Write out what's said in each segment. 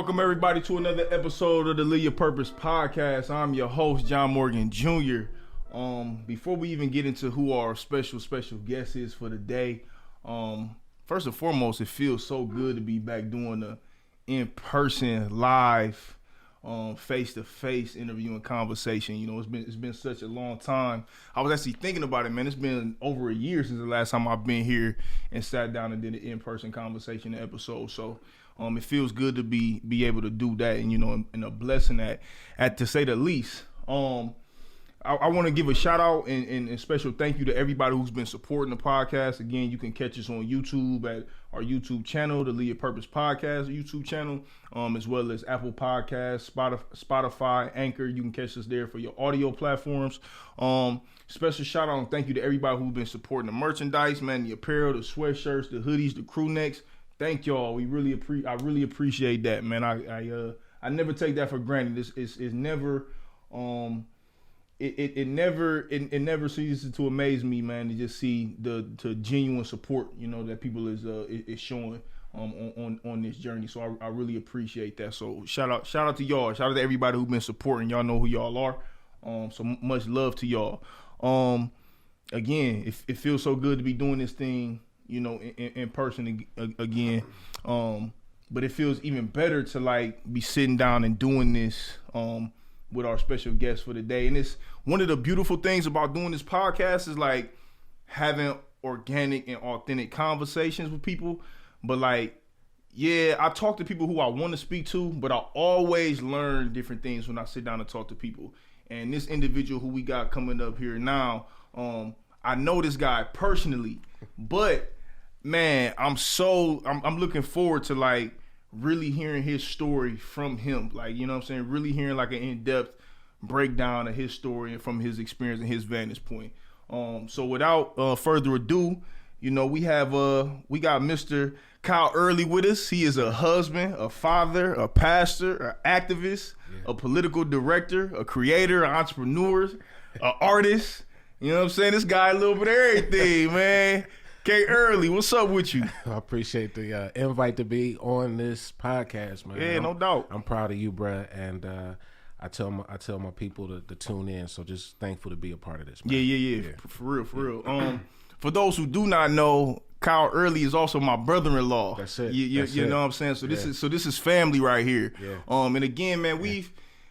Welcome everybody to another episode of the Live Your Purpose podcast. I'm your host, John Morgan Jr. Before we even get into who our special guest is for the day, first and foremost, it feels so good to be back doing the in-person, live, face-to-face interview and conversation. You know, it's been such a long time. I was actually thinking about it, man. It's been over a year since the last time I've been here and sat down and did an in-person conversation episode. So it feels good to be able to do that, and and a blessing at to say the least. I want to give a shout out and a special thank you to everybody who's been supporting the podcast. Again, you can catch us on YouTube at our YouTube channel, the Live Your Purpose Podcast YouTube channel, as well as Apple Podcasts, Spotify, Anchor. You can catch us there for your audio platforms. Special shout out and thank you to everybody who's been supporting the merchandise, man, the apparel, the sweatshirts, the hoodies, the crew necks. Thank y'all. I really appreciate that, man. I never take that for granted. It's never it never ceases to amaze me, man, to just see the genuine support, that people is showing on this journey. So I really appreciate that. So shout out to y'all. Shout out to everybody who's been supporting. Y'all know who y'all are. So much love to y'all. Again, it feels so good to be doing this thing, in person again. But it feels even better to be sitting down and doing this with our special guest for the day. And it's one of the beautiful things about doing this podcast is having organic and authentic conversations with people. But I talk to people who I want to speak to, but I always learn different things when I sit down and talk to people. And this individual who we got coming up here now, I know this guy personally, but man, I'm looking forward to really hearing his story from him. Really hearing an in-depth breakdown of his story and from his experience and his vantage point. So without further ado, we got Mr. Kyle Earley with us. He is a husband, a father, a pastor, an activist, a political director, a creator, an entrepreneur, an artist. You know what I'm saying? This guy a little bit of everything, man. K. Earley, what's up with you? I appreciate the invite to be on this podcast, man. Yeah, no doubt. I'm proud of you, bruh, and I tell my people to tune in. So just thankful to be a part of this, man. Yeah. For real. For those who do not know, Kyle Earley is also my brother-in-law. That's it. You know what I'm saying? So this is family right here. Yeah. And again, man,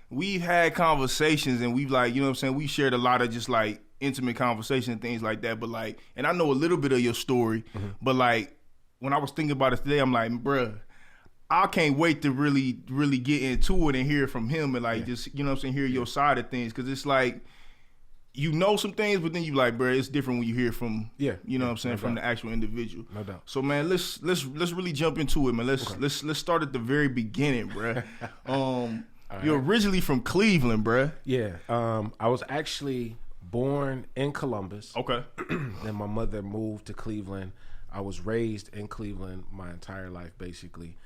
we've had conversations and we've we shared a lot of just intimate conversation and things like that, but and I know a little bit of your story, but when I was thinking about it today, I'm like, bruh, I can't wait to really get into it and hear from him and just hear your side of things, because it's some things, but then you bruh, it's different when you hear from from the actual individual. No doubt. So man, let's really jump into it, man. Let's start at the very beginning, bruh. You're originally from Cleveland, bruh. Yeah. I was actually born in Columbus. Okay. Then my mother moved to Cleveland. I was raised in Cleveland my entire life, basically.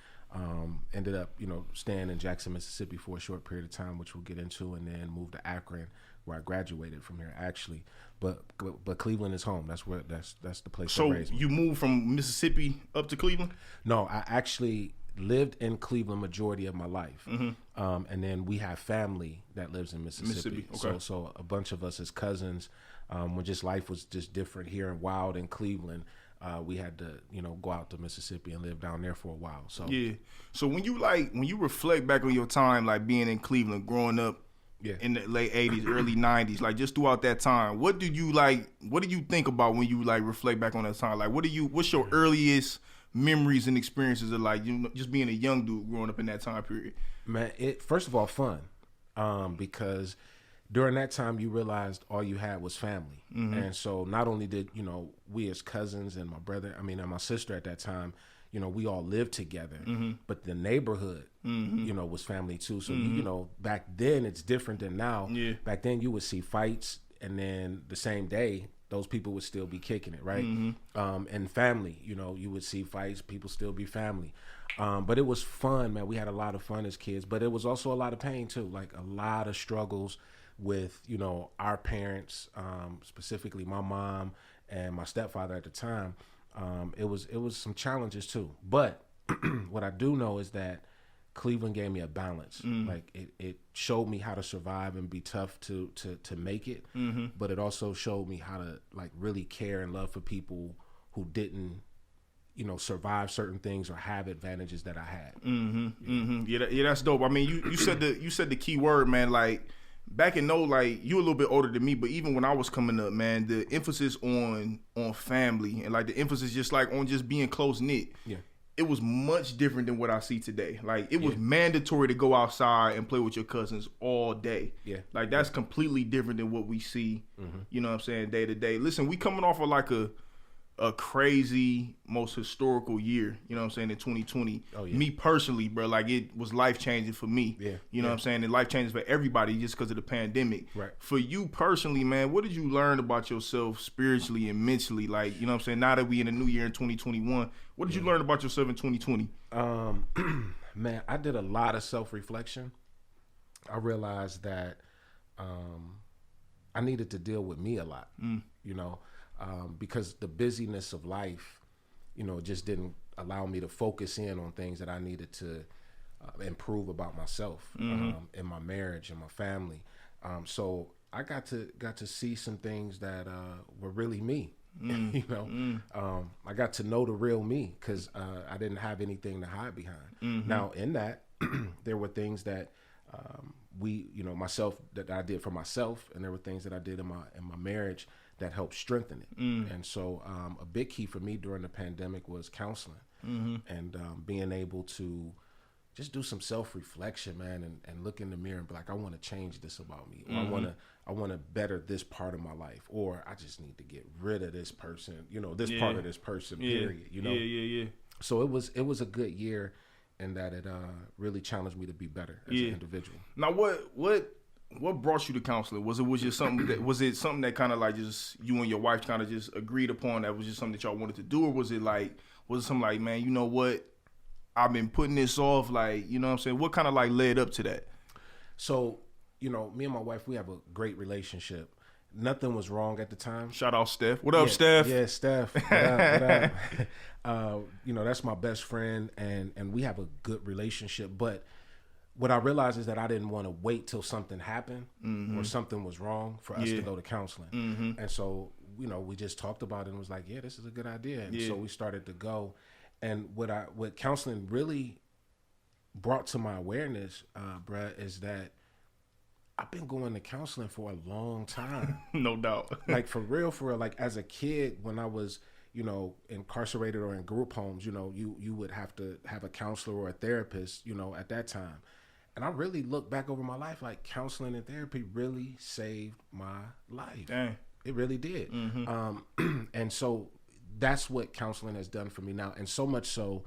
Ended up, staying in Jackson, Mississippi for a short period of time, which we'll get into, and then moved to Akron, where I graduated from here, actually. But Cleveland is home. That's the place I raised me. So you moved from Mississippi up to Cleveland? No, I actually lived in Cleveland majority of my life. And then we have family that lives in Mississippi. Okay. So a bunch of us as cousins, when just life was just different here and wild in Cleveland, we had to, go out to Mississippi and live down there for a while. So yeah. So when you reflect back on your time, being in Cleveland, growing up in the late 80s, early 90s, just throughout that time, what do you think about when you reflect back on that time? What's your earliest memories and experiences of just being a young dude growing up in that time period? Man, first of all, fun, because during that time you realized all you had was family. And so not only did we as cousins and my brother, and my sister at that time, we all lived together, but the neighborhood was family too. So back then it's different than now. Back then you would see fights, and then the same day those people would still be kicking it, right? And family, you would see fights, people still be family. But it was fun, man. We had a lot of fun as kids, but it was also a lot of pain too, a lot of struggles with, our parents, specifically my mom and my stepfather at the time. It was some challenges too. But what I do know is that Cleveland gave me a balance. Like it showed me how to survive and be tough to make it, but it also showed me how to like really care and love for people who didn't, you know, survive certain things or have advantages that I had. Yeah, that's dope. I mean, you said the key word, man. Like back in like you a little bit older than me, but even when I was coming up, man, the emphasis on family and like the emphasis just like on just being close knit. Yeah. It was much different than what I see today. Like it was mandatory to go outside and play with your cousins all day. Yeah. Like that's completely different than what we see, you know what I'm saying, day to day. Listen, we coming off of like a crazy, most historical year, you know what I'm saying, in 2020. Oh, yeah. Me personally, bro, like it was life-changing for me. Yeah. You know what I'm saying? And life-changing for everybody just because of the pandemic. Right. For you personally, man, what did you learn about yourself spiritually and mentally? Like, you know what I'm saying, now that we in a new year in 2021, what did you learn about yourself in 2020? Man, I did a lot of self-reflection. I realized that I needed to deal with me a lot, you know, because the busyness of life, you know, just didn't allow me to focus in on things that I needed to improve about myself, in my marriage and my family. So I got to see some things that were really me. You know, I got to know the real me because I didn't have anything to hide behind. Now, in that, there were things that myself that I did for myself, and there were things that I did in my marriage that helped strengthen it. And so a big key for me during the pandemic was counseling and being able to just do some self-reflection, man, and look in the mirror and be like, I want to change this about me. Or I want to better this part of my life, or I just need to get rid of this person, you know, this part of this person, period, you know? Yeah. So it was a good year in that it really challenged me to be better as an individual. Now, what brought you to counseling? Was it something that kind of like just you and your wife kind of just agreed upon, that was just something that y'all wanted to do, or was it something like, man, you know what, I've been putting this off, like, you know what I'm saying? What kind of like led up to that? So, you know, me and my wife, we have a great relationship. Nothing was wrong at the time. Shout out Steph. What up, Steph? Yeah, Steph. What up? You know, that's my best friend, and we have a good relationship. But what I realized is that I didn't want to wait till something happened or something was wrong for us to go to counseling. And so, you know, we just talked about it and was like, yeah, this is a good idea. And so we started to go. And what counseling really brought to my awareness, bruh, is that I've been going to counseling for a long time. No doubt. Like for real. Like as a kid, when I was, you know, incarcerated or in group homes, you know, you would have to have a counselor or a therapist, you know, at that time. And I really look back over my life, like counseling and therapy really saved my life. Dang. It really did. And so that's what counseling has done for me now. And so much so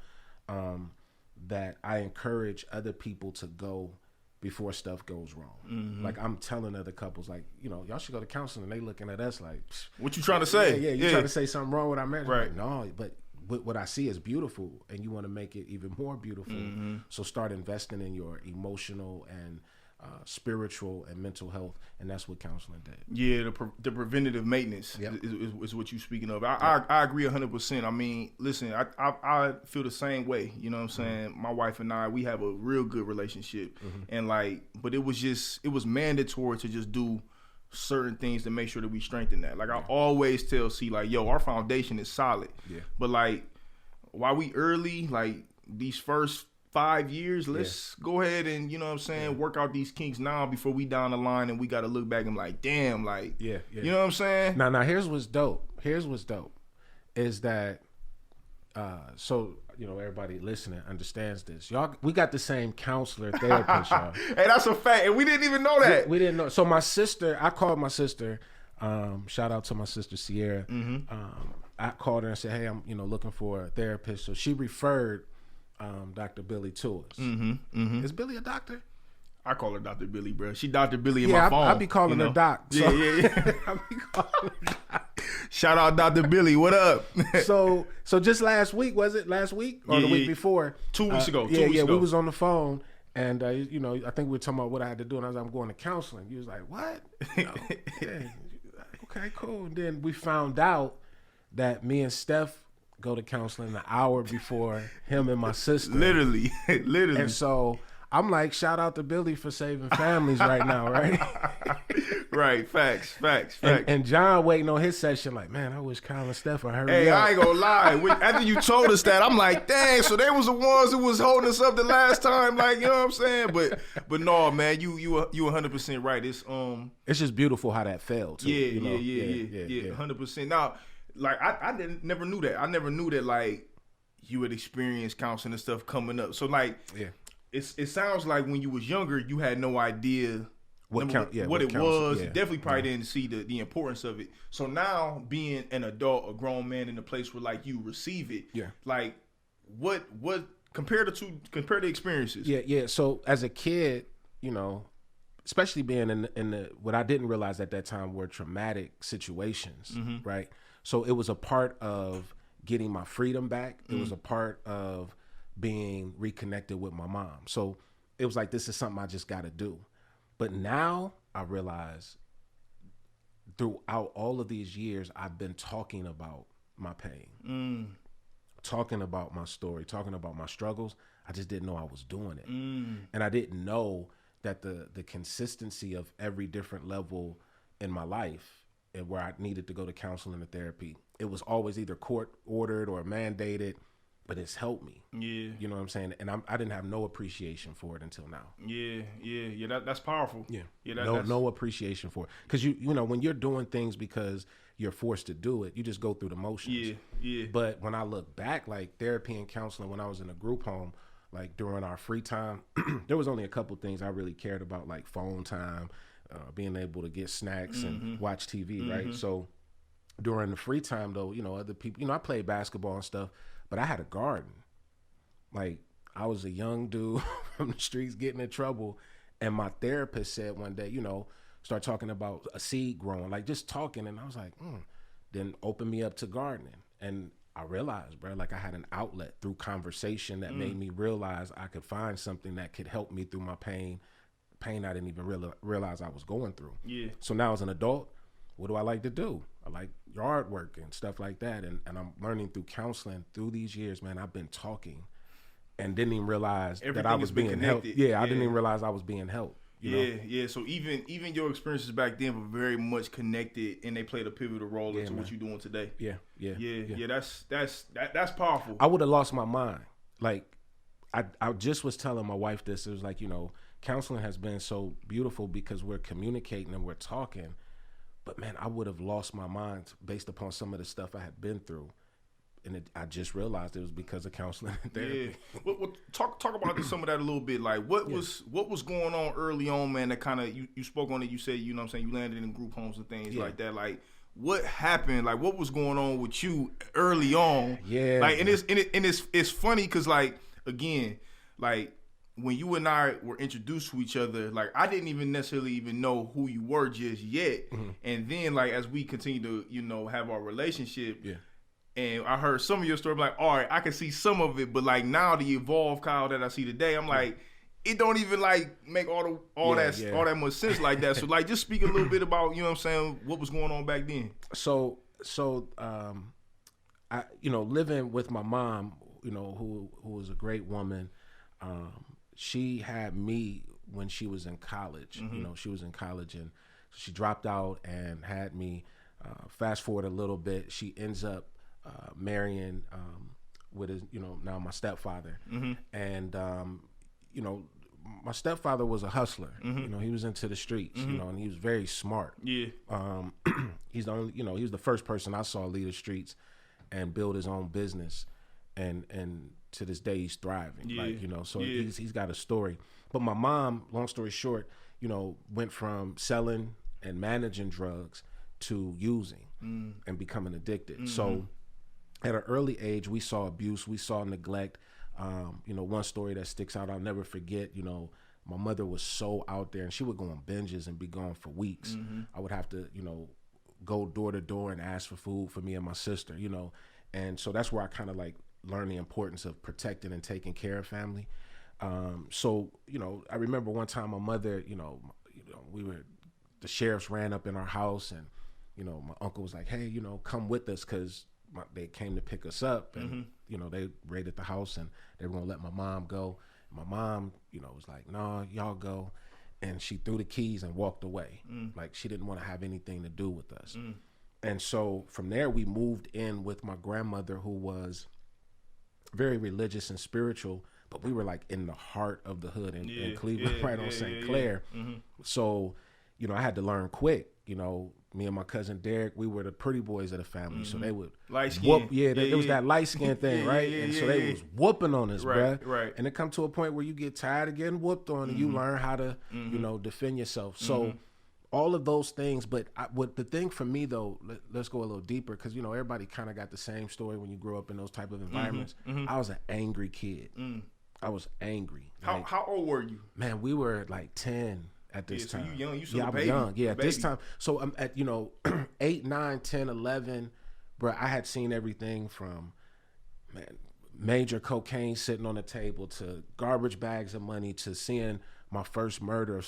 that I encourage other people to go before stuff goes wrong. Like I'm telling other couples, like, you know, y'all should go to counseling. And they looking at us like, what you trying to say? Yeah, you trying to say something wrong with our marriage? Right. Like, no, but what I see is beautiful, and you want to make it even more beautiful. So start investing in your emotional and spiritual and mental health, and that's what counseling did. Yeah, the preventative maintenance is what you're speaking of. I agree 100%. I mean, listen, I feel the same way. You know what I'm saying? My wife and I, we have a real good relationship, and like, but it was mandatory to just do certain things to make sure that we strengthen that. Like I always tell C, like, yo, our foundation is solid. Yeah. But like, while we early, like these first 5 years, let's go ahead and, you know what I'm saying, work out these kinks now before we down the line and we got to look back and like, damn, like, you know what I'm saying? Now, here's what's dope. Is that, so, you know, everybody listening understands this. Y'all, we got the same counselor, therapist, y'all. Hey, that's a fact. And we didn't even know that. We didn't know. So my sister, I called my sister, shout out to my sister, Sierra. I called her and said, hey, I'm, you know, looking for a therapist. So she referred Dr. Billy to us. Is Billy a doctor? I call her Dr. Billy, bro. She Dr. Billy in my phone. I be calling her Doc. So. Yeah. I be calling her Doc. Shout out Dr. Billy. What up? So just last week, was it last week or the week before? 2 weeks ago. We was on the phone, and you know, I think we were talking about what I had to do, and I was like, I'm going to counseling. You was like, what? You know, okay, cool. And then we found out that me and Steph go to counseling an hour before him and my sister. Literally. And so I'm like, shout out to Billy for saving families right now, right? Right, facts. And John waiting on his session like, man, I wish Kyle and Steph would hurry Hey, up. I ain't gonna lie. After you told us that, I'm like, dang, so they was the ones who was holding us up the last time, like, you know what I'm saying? But no, man, you 100% right. It's just beautiful how that fell too. Yeah, you know? yeah, 100%. Now, like, I never knew that. I never knew that, like, you had experienced counseling and stuff coming up. So, like, it sounds like when you was younger, you had no idea what it was. Yeah. Definitely probably didn't see the importance of it. So now, being an adult, a grown man in a place where, like, you receive it, like, what compare the experiences? Yeah. So as a kid, you know, especially being in the what I didn't realize at that time were traumatic situations, right? So it was a part of getting my freedom back. It was a part of being reconnected with my mom. So it was like, this is something I just got to do. But now I realize throughout all of these years, I've been talking about my pain, talking about my story, talking about my struggles. I just didn't know I was doing it. And I didn't know that the consistency of every different level in my life and where I needed to go to counseling and therapy, it was always either court ordered or mandated, but it's helped me. Yeah. You know what I'm saying? And I didn't have no appreciation for it until now. Yeah. That's powerful. Yeah. That's... No appreciation for it. Because you know, when you're doing things because you're forced to do it, you just go through the motions. Yeah. But when I look back, like therapy and counseling, when I was in a group home, like during our free time, there was only a couple things I really cared about, like phone time, being able to get snacks and watch TV, right? So during the free time, though, you know, other people, you know, I played basketball and stuff, but I had a garden. Like, I was a young dude from the streets getting in trouble, and my therapist said one day, you know, start talking about a seed growing, like just talking, and I was like, then open me up to gardening. And I realized, bro, like I had an outlet through conversation that made me realize I could find something that could help me through my pain I didn't even realize I was going through. Yeah. So now as an adult, what do I like to do? I like yard work and stuff like that. And I'm learning through counseling through these years, man, I've been talking and didn't even realize that I was being helped. Yeah, I didn't even realize I was being helped. You know? So even your experiences back then were very much connected, and they played a pivotal role into what you're doing today. Yeah. That's powerful. I would have lost my mind. Like, I just was telling my wife this. It was like, you know, counseling has been so beautiful because we're communicating and we're talking. But man, I would have lost my mind based upon some of the stuff I had been through. And I just realized it was because of counseling and therapy. Yeah. Well, talk about some of that a little bit. Like, what was going on early on, man, that kind of, you spoke on it, you said, you know what I'm saying, you landed in group homes and things like that. Like, what happened? Like, what was going on with you early on? Yeah. Like, and it's funny because, like, again, like, when you and I were introduced to each other, like, I didn't even necessarily even know who you were just yet. And then, like, as we continue to, you know, have our relationship, and I heard some of your story, I'm like, all right, I can see some of it, but like now the evolved Kyle that I see today, I'm like, it don't even like make all that much sense like that. So like, just speak a little bit about, you know what I'm saying, what was going on back then. So I, you know, living with my mom, you know, who was a great woman. She had me when she was in college. You know, she was in college and she dropped out and had me. Fast forward a little bit, she ends up marrying with his, you know, now my stepfather. And you know, my stepfather was a hustler. You know, he was into the streets. You know, and he was very smart. He's the only, you know, he was the first person I saw leave the streets and build his own business, and to this day he's thriving. Like, you know, so he's got a story. But my mom, long story short, you know, went from selling and managing drugs to using and becoming addicted. So at an early age, we saw abuse, we saw neglect. You know, one story that sticks out, I'll never forget, you know, my mother was so out there and she would go on binges and be gone for weeks. I would have to, you know, go door to door and ask for food for me and my sister, you know. And so that's where I kind of like learned the importance of protecting and taking care of family. So, you know, I remember one time my mother, the sheriffs ran up in our house and, you know, my uncle was like, hey, you know, come with us because they came to pick us up, and they raided the house, and they were gonna let my mom go. My mom, was like, "No, y'all go," and she threw the keys and walked away. Like she didn't want to have anything to do with us. And so from there, we moved in with my grandmother, who was very religious and spiritual, but we were like in the heart of the hood in Cleveland, right on St. Clair. So, I had to learn quick. Me and my cousin Derek, we were the pretty boys of the family. So they would light skin. whoop. There was that light skin thing, right? And so they was whooping on us, bruh. Right. And it come to a point where you get tired of getting whooped on, and you learn how to, defend yourself. So all of those things. But what the thing for me though, let's go a little deeper, because everybody kind of got the same story when you grow up in those type of environments. I was an angry kid. I was angry. How old were you? Man, we were like 10 at this time. So you young. You still a I'm baby. young. Yeah, at this time. So I'm at 8, 9, 10, 11. Bro, I had seen everything from major cocaine sitting on the table to garbage bags of money to seeing my first murder of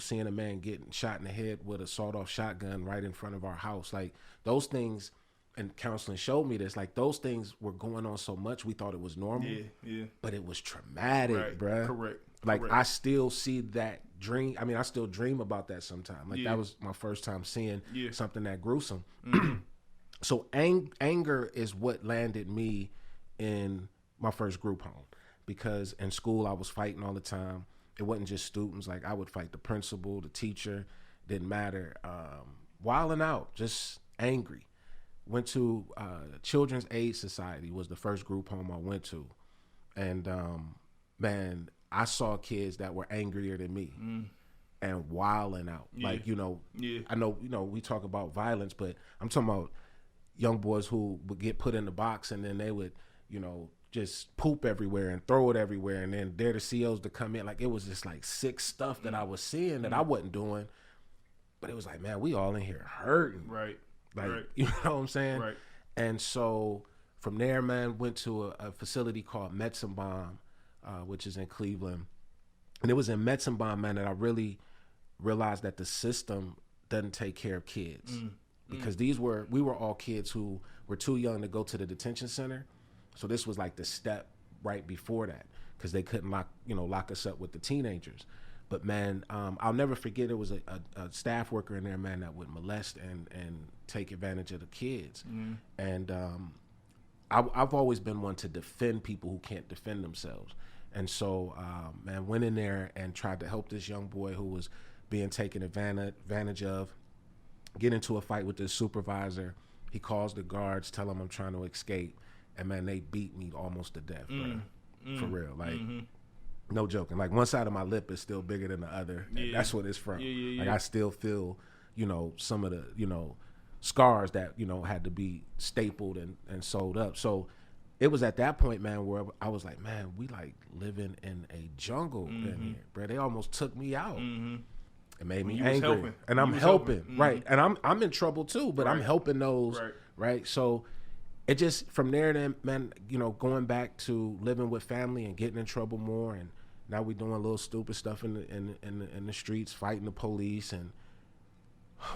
seeing a man getting shot in the head with a sawed-off shotgun right in front of our house. Like those things, and counseling showed me this, like those things were going on so much we thought it was normal. Yeah. But it was traumatic, bruh. Correct. Like I still see that dream. I mean, I still dream about that sometime. Like that was my first time seeing something that gruesome. So anger is what landed me in my first group home, because in school I was fighting all the time. It wasn't just students. Like I would fight the principal, the teacher, didn't matter. Wilding out, just angry. Went to Children's Aid Society was the first group home I went to. And man, I saw kids that were angrier than me and wilding out. Like, I know, we talk about violence, but I'm talking about young boys who would get put in the box and then they would, just poop everywhere and throw it everywhere. And then dare the COs to come in. Like it was just like sick stuff that I was seeing that I wasn't doing. But it was like, man, we all in here hurting. Right. Like, you know what I'm saying? Right. And so from there, man, went to a facility called Metzenbaum, which is in Cleveland. And it was in Metzenbaum, man, that I really realized that the system doesn't take care of kids. Because we were all kids who were too young to go to the detention center. So this was like the step right before that, because they couldn't lock us up with the teenagers. But man, I'll never forget, it was a staff worker in there, man, that would molest and take advantage of the kids. And I've always been one to defend people who can't defend themselves. And so, man, went in there and tried to help this young boy who was being taken advantage of, get into a fight with the supervisor. He calls the guards, tell them I'm trying to escape. And man, they beat me almost to death, bro. For real. Like, no joking. Like one side of my lip is still bigger than the other. That's what it's from. Like I still feel, some of the, scars that, had to be stapled and sewed up. So it was at that point, man, where I was like, man, we like living in a jungle in here, bro. They almost took me out. It made me angry. And I'm helping. Right. And I'm in trouble too, but I'm helping those. Right. So it just, from there then, man, going back to living with family and getting in trouble more, and now we doing a little stupid stuff in the streets, fighting the police and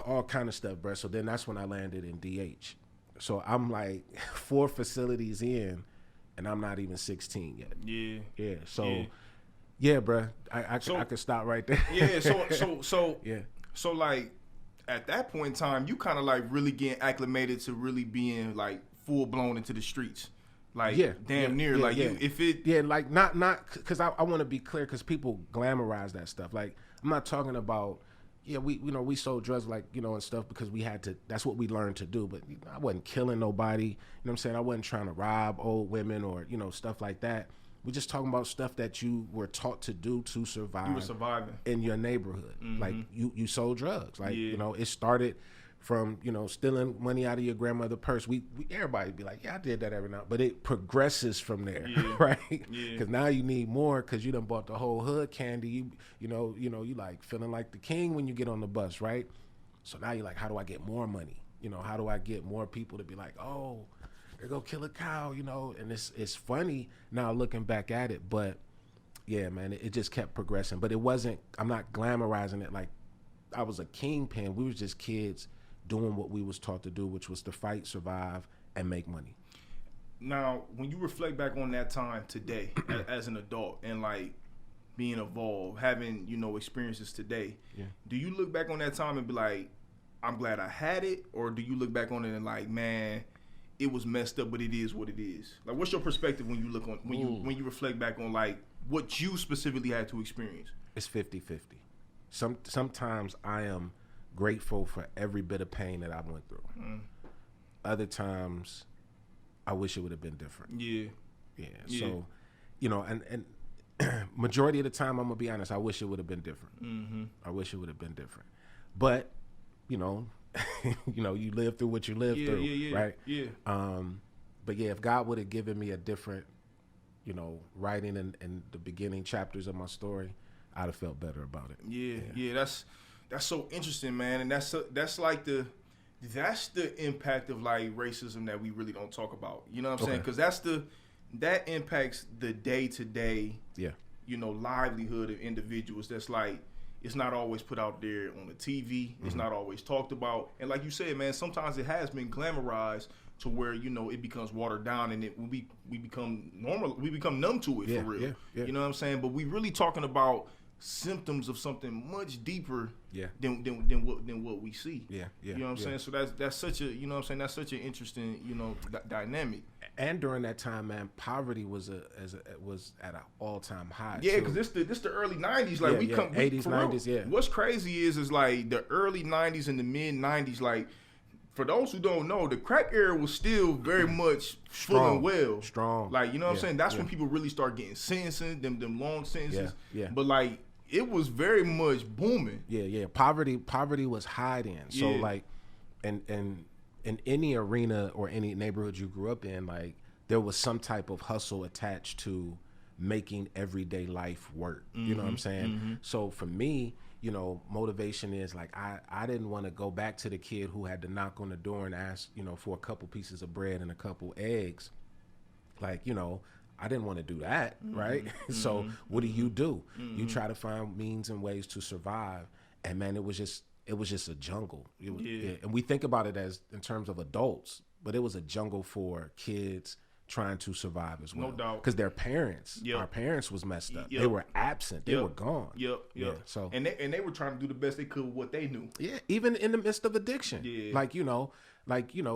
all kind of stuff, bro. So then that's when I landed in DH. So I'm like 4 facilities in, and I'm not even 16 yet. Yeah. So yeah, bro. I could stop right there. Yeah. So yeah. So like at that point in time, you kind of like really getting acclimated to really being like full blown into the streets, like damn near. Like you, if it like not because I want to be clear, because people glamorize that stuff. Like I'm not talking about we sold drugs, like and stuff because we had to. That's what we learned to do. But I wasn't killing nobody. You know what I'm saying? I wasn't trying to rob old women or stuff like that. We're just talking about stuff that you were taught to do to survive. You were surviving in your neighborhood. Like you sold drugs. Like it started from stealing money out of your grandmother's purse. We everybody be like, yeah, I did that every now, but it progresses from there, right? Because now you need more, because you done bought the whole hood candy. You like feeling like the king when you get on the bus, right? So now you're like, how do I get more money? How do I get more people to be like, oh, they're gonna kill a cow, And it's funny now looking back at it, but yeah, man, it just kept progressing. But it wasn't. I'm not glamorizing it like I was a kingpin. We was just kids doing what we was taught to do, which was to fight, survive, and make money. Now, when you reflect back on that time today as an adult and like being evolved, having, you know, experiences today, do you look back on that time and be like, I'm glad I had it? Or do you look back on it and like, man, it was messed up, but it is what it is? Like, what's your perspective when you look on, when you reflect back on like what you specifically had to experience? It's 50-50. Sometimes I am grateful for every bit of pain that I went through. Other times, I wish it would have been different. Yeah. So, you know, and majority of the time, I'm gonna be honest, I wish it would have been different. I wish it would have been different. But, you know, you live through what you live through, right? But yeah, if God would have given me a different, you know, writing in the beginning chapters of my story, I'd have felt better about it. Yeah. That's so interesting, man. And that's like that's the impact of like racism that we really don't talk about. You know what I'm saying? Because that impacts the day-to-day, you know, livelihood of individuals. That's like, it's not always put out there on the TV. It's not always talked about. And like you said, man, sometimes it has been glamorized to where, you know, it becomes watered down and we become normal. We become numb to it for real. You know what I'm saying? But we really talking about symptoms of something much deeper than what we see. You know what I'm saying? So that's such a, you know what I'm saying, that's such an interesting, you know, dynamic. And during that time, man, poverty was at an all-time high. Yeah, because this the early 90s. Like we come 80s, 90s, What's crazy is like the early 90s and the mid 90s, like for those who don't know, the crack era was still very much full and well. Strong. Like, you know what I'm saying? That's when people really start getting sentences, them long sentences. But like, it was very much booming. Poverty was high then. So like, and in any arena or any neighborhood you grew up in, like there was some type of hustle attached to making everyday life work. You know what I'm saying? So for me, you know, motivation is like, I didn't want to go back to the kid who had to knock on the door and ask, you know, for a couple pieces of bread and a couple eggs. Like, you know, I didn't want to do that, right? So what do? You try to find means and ways to survive. And man, it was just a jungle. And we think about it as in terms of adults, but it was a jungle for kids trying to survive as well. No doubt. Because their parents, our parents was messed up. They were absent. They were gone. So and they were trying to do the best they could with what they knew. Even in the midst of addiction. Like, you know,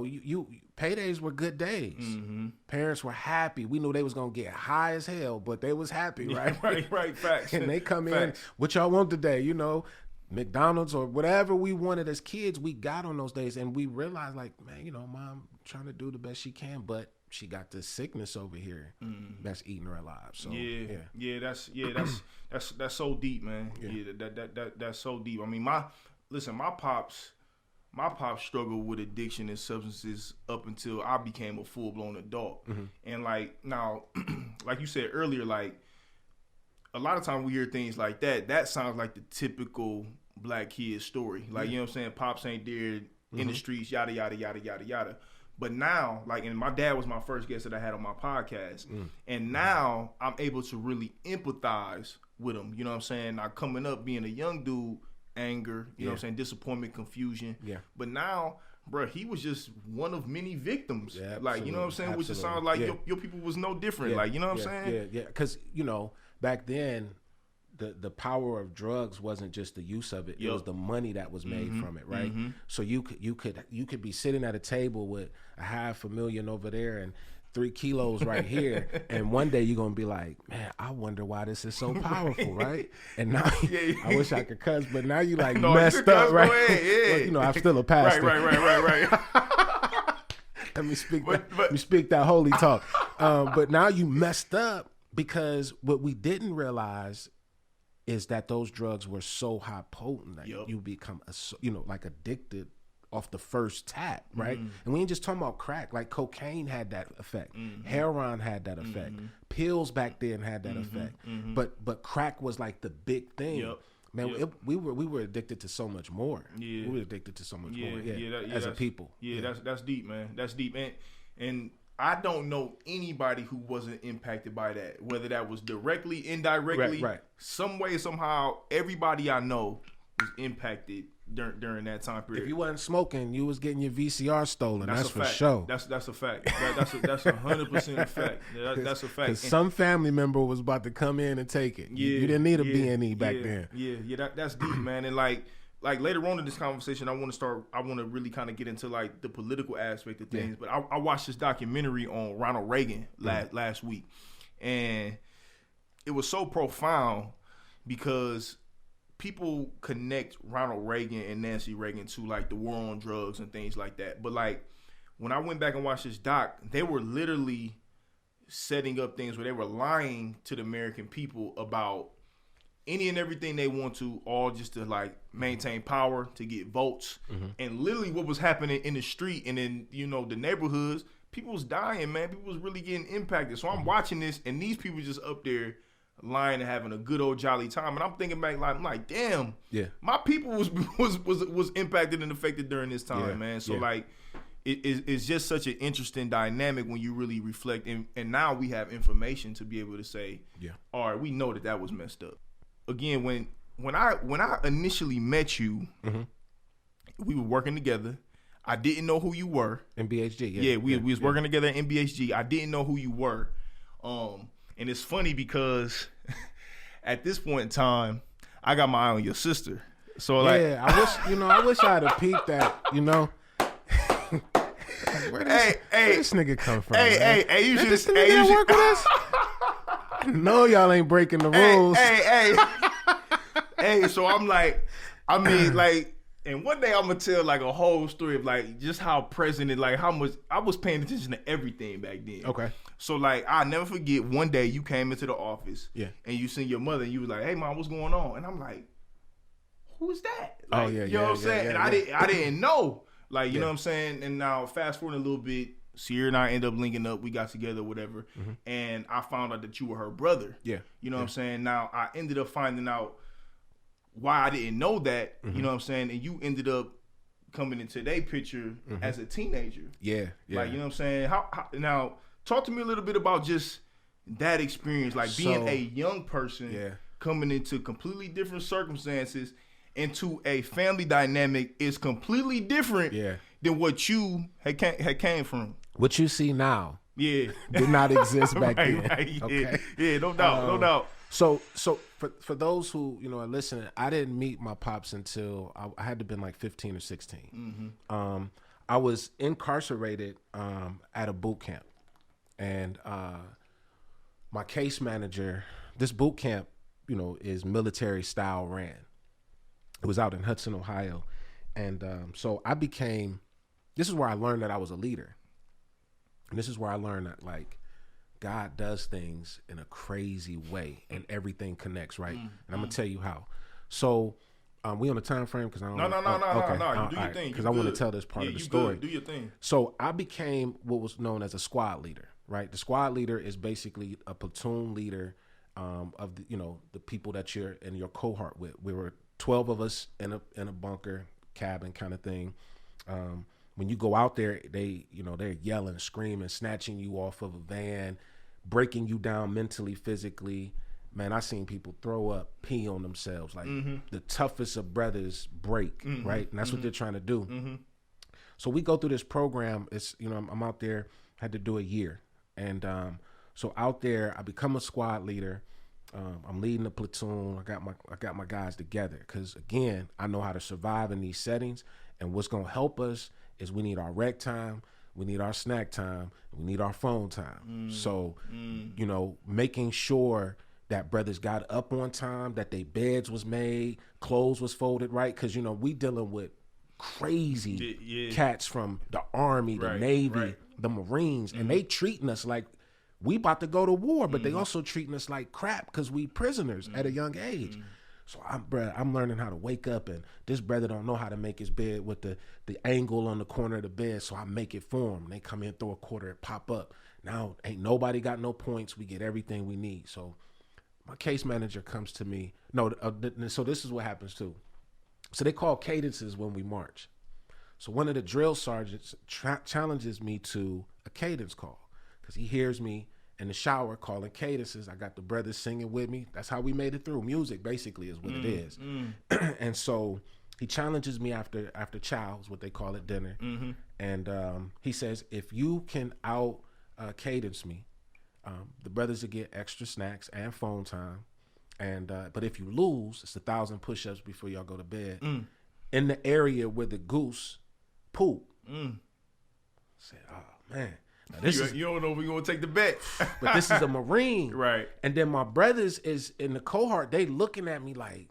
you paydays were good days. Parents were happy. We knew they was gonna get high as hell, but they was happy, right? Right. Facts. And they come in, what y'all want today? You know, McDonald's or whatever we wanted as kids, we got on those days, and we realized, like, man, you know, mom trying to do the best she can, but she got this sickness over here that's eating her alive. So that's so deep, man. That's so deep. I mean, my pops struggled with addiction and substances up until I became a full-blown adult. And like, now, like you said earlier, like a lot of times we hear things like that sounds like the typical black kid story. Like, you know what I'm saying? Pops ain't there in the streets, yada, yada, yada, yada, yada. But now, like, and my dad was my first guest that I had on my podcast. And now I'm able to really empathize with him. You know what I'm saying? Now coming up, being a young dude, anger, you know what I'm saying? Disappointment, confusion. But now, bro, he was just one of many victims. Like, you know what I'm saying? Which just sounds like your people was no different. Like, you know what I'm saying? Because, you know, back then, the power of drugs wasn't just the use of it; it was the money that was made from it, right? So you could be sitting at a table with $500,000 over there and 3 kilos right here, and one day you're gonna be like, man, I wonder why this is so powerful, right? And now I wish I could cuss, but now you like messed up, right? Well, you know, I'm still a pastor. Right. Let me speak. Let me speak that holy talk. But now you messed up because what we didn't realize is that those drugs were so high potent that you become, like addicted off the first tap, right? And we ain't just talking about crack. Like cocaine had that effect. Heroin had that effect. Pills back then had that effect. But crack was like the big thing. Man, we were addicted to so much more. We were addicted to so much more. As a people. That's deep, man. That's deep. And I don't know anybody who wasn't impacted by that, whether that was directly, indirectly, some way, somehow. Everybody I know was impacted during that time period. If you wasn't smoking, you was getting your VCR stolen. That's for fact. sure. That's a fact. That's 100% a fact. That's a fact. Because some family member was about to come in and take it. Yeah, you didn't need a B&E back then. Yeah. That's deep, man. And like later on in this conversation, I want to really kind of get into like the political aspect of things. But I watched this documentary on Ronald Reagan last week, and it was so profound because people connect Ronald Reagan and Nancy Reagan to like the war on drugs and things like that. But like when I went back and watched this doc, they were literally setting up things where they were lying to the American people about any and everything they want to, all just to like maintain power, to get votes. And literally what was happening in the street and in, you know, the neighborhoods, people was dying, man. People was really getting impacted. So I'm watching this and these people just up there lying and having a good old jolly time, and I'm thinking back, like, I'm like, damn, my people was impacted and affected during this time, man. So like, it's just such an interesting dynamic when you really reflect, and now we have information to be able to say, all right, we know that was messed up. Again, when I initially met you, we were working together. I didn't know who you were. In BHG, we was working together in BHG. I didn't know who you were. And it's funny because at this point in time, I got my eye on your sister. So like, I wish I'd have peeped that, you know. Where this nigga come from? Hey, you should just work with us. No, y'all ain't breaking the rules. Hey. So I'm like, and one day I'm gonna tell like a whole story of like just how present and like how much I was paying attention to everything back then. Okay. So like I'll never forget one day you came into the office and you seen your mother and you was like, "Hey mom, what's going on?" And I'm like, "Who is that?" Like, you know what I'm saying? And I didn't know. Like, you know what I'm saying? And now fast forward a little bit, Sierra and I end up linking up, we got together, whatever. And I found out that you were her brother. Yeah. You know what I'm saying? Now I ended up finding out why I didn't know that, you know what I'm saying? And you ended up coming into their picture as a teenager. Yeah. Like, you know what I'm saying? How now talk to me a little bit about just that experience, like being a young person coming into completely different circumstances into a family dynamic is completely different than what you had came from. What you see now did not exist back then. Right, okay? Yeah, no doubt. So for those who, you know, are listening, I didn't meet my pops until I had to been like 15 or 16. I was incarcerated at a boot camp. And my case manager, this boot camp, you know, is military style ran. It was out in Hudson, Ohio. And so I became, this is where I learned that I was a leader. And this is where I learned that, like, God does things in a crazy way and everything connects, right? And I'm going to tell you how. So we on the time frame? Because I don't No. You do your thing. Because I want to tell this part of the story. Do your thing. So I became what was known as a squad leader, right? The squad leader is basically a platoon leader of the, you know, the people that you're in your cohort with. We were 12 of us in a bunker cabin kind of thing. When you go out there, they, you know, they're yelling, screaming, snatching you off of a van, breaking you down mentally, physically. Man, I seen people throw up, pee on themselves. Like the toughest of brothers break, right? And that's what they're trying to do. So we go through this program. It's, you know, I'm out there, had to do a year. And so out there, I become a squad leader. I'm leading the platoon. I got my guys together because, again, I know how to survive in these settings. And what's going to help us is we need our rec time, we need our snack time, we need our phone time. So, you know, making sure that brothers got up on time, that their beds was made, clothes was folded right, because, you know, we dealing with crazy cats from the Army, the Navy, the Marines, and they treating us like we about to go to war, but they also treating us like crap because we prisoners at a young age. So I'm learning how to wake up, and this brother don't know how to make his bed with the angle on the corner of the bed, so I make it for him. They come in, throw a quarter, it pop up. Now ain't nobody got no points. We get everything we need. So my case manager comes to me. So this is what happens too. So they call cadences when we march. So one of the drill sergeants challenges me to a cadence call because he hears me in the shower calling cadences. I got the brothers singing with me. That's how we made it through. Music basically is what it is. And so he challenges me after chow, is what they call it, dinner. And he says, if you can out cadence me, the brothers will get extra snacks and phone time. And but if you lose, it's 1,000 push-ups before y'all go to bed in the area where the goose poop. I said, oh man. Now, You don't know if we're going to take the bet. But this is a Marine. Right. And then my brothers is in the cohort, they looking at me like,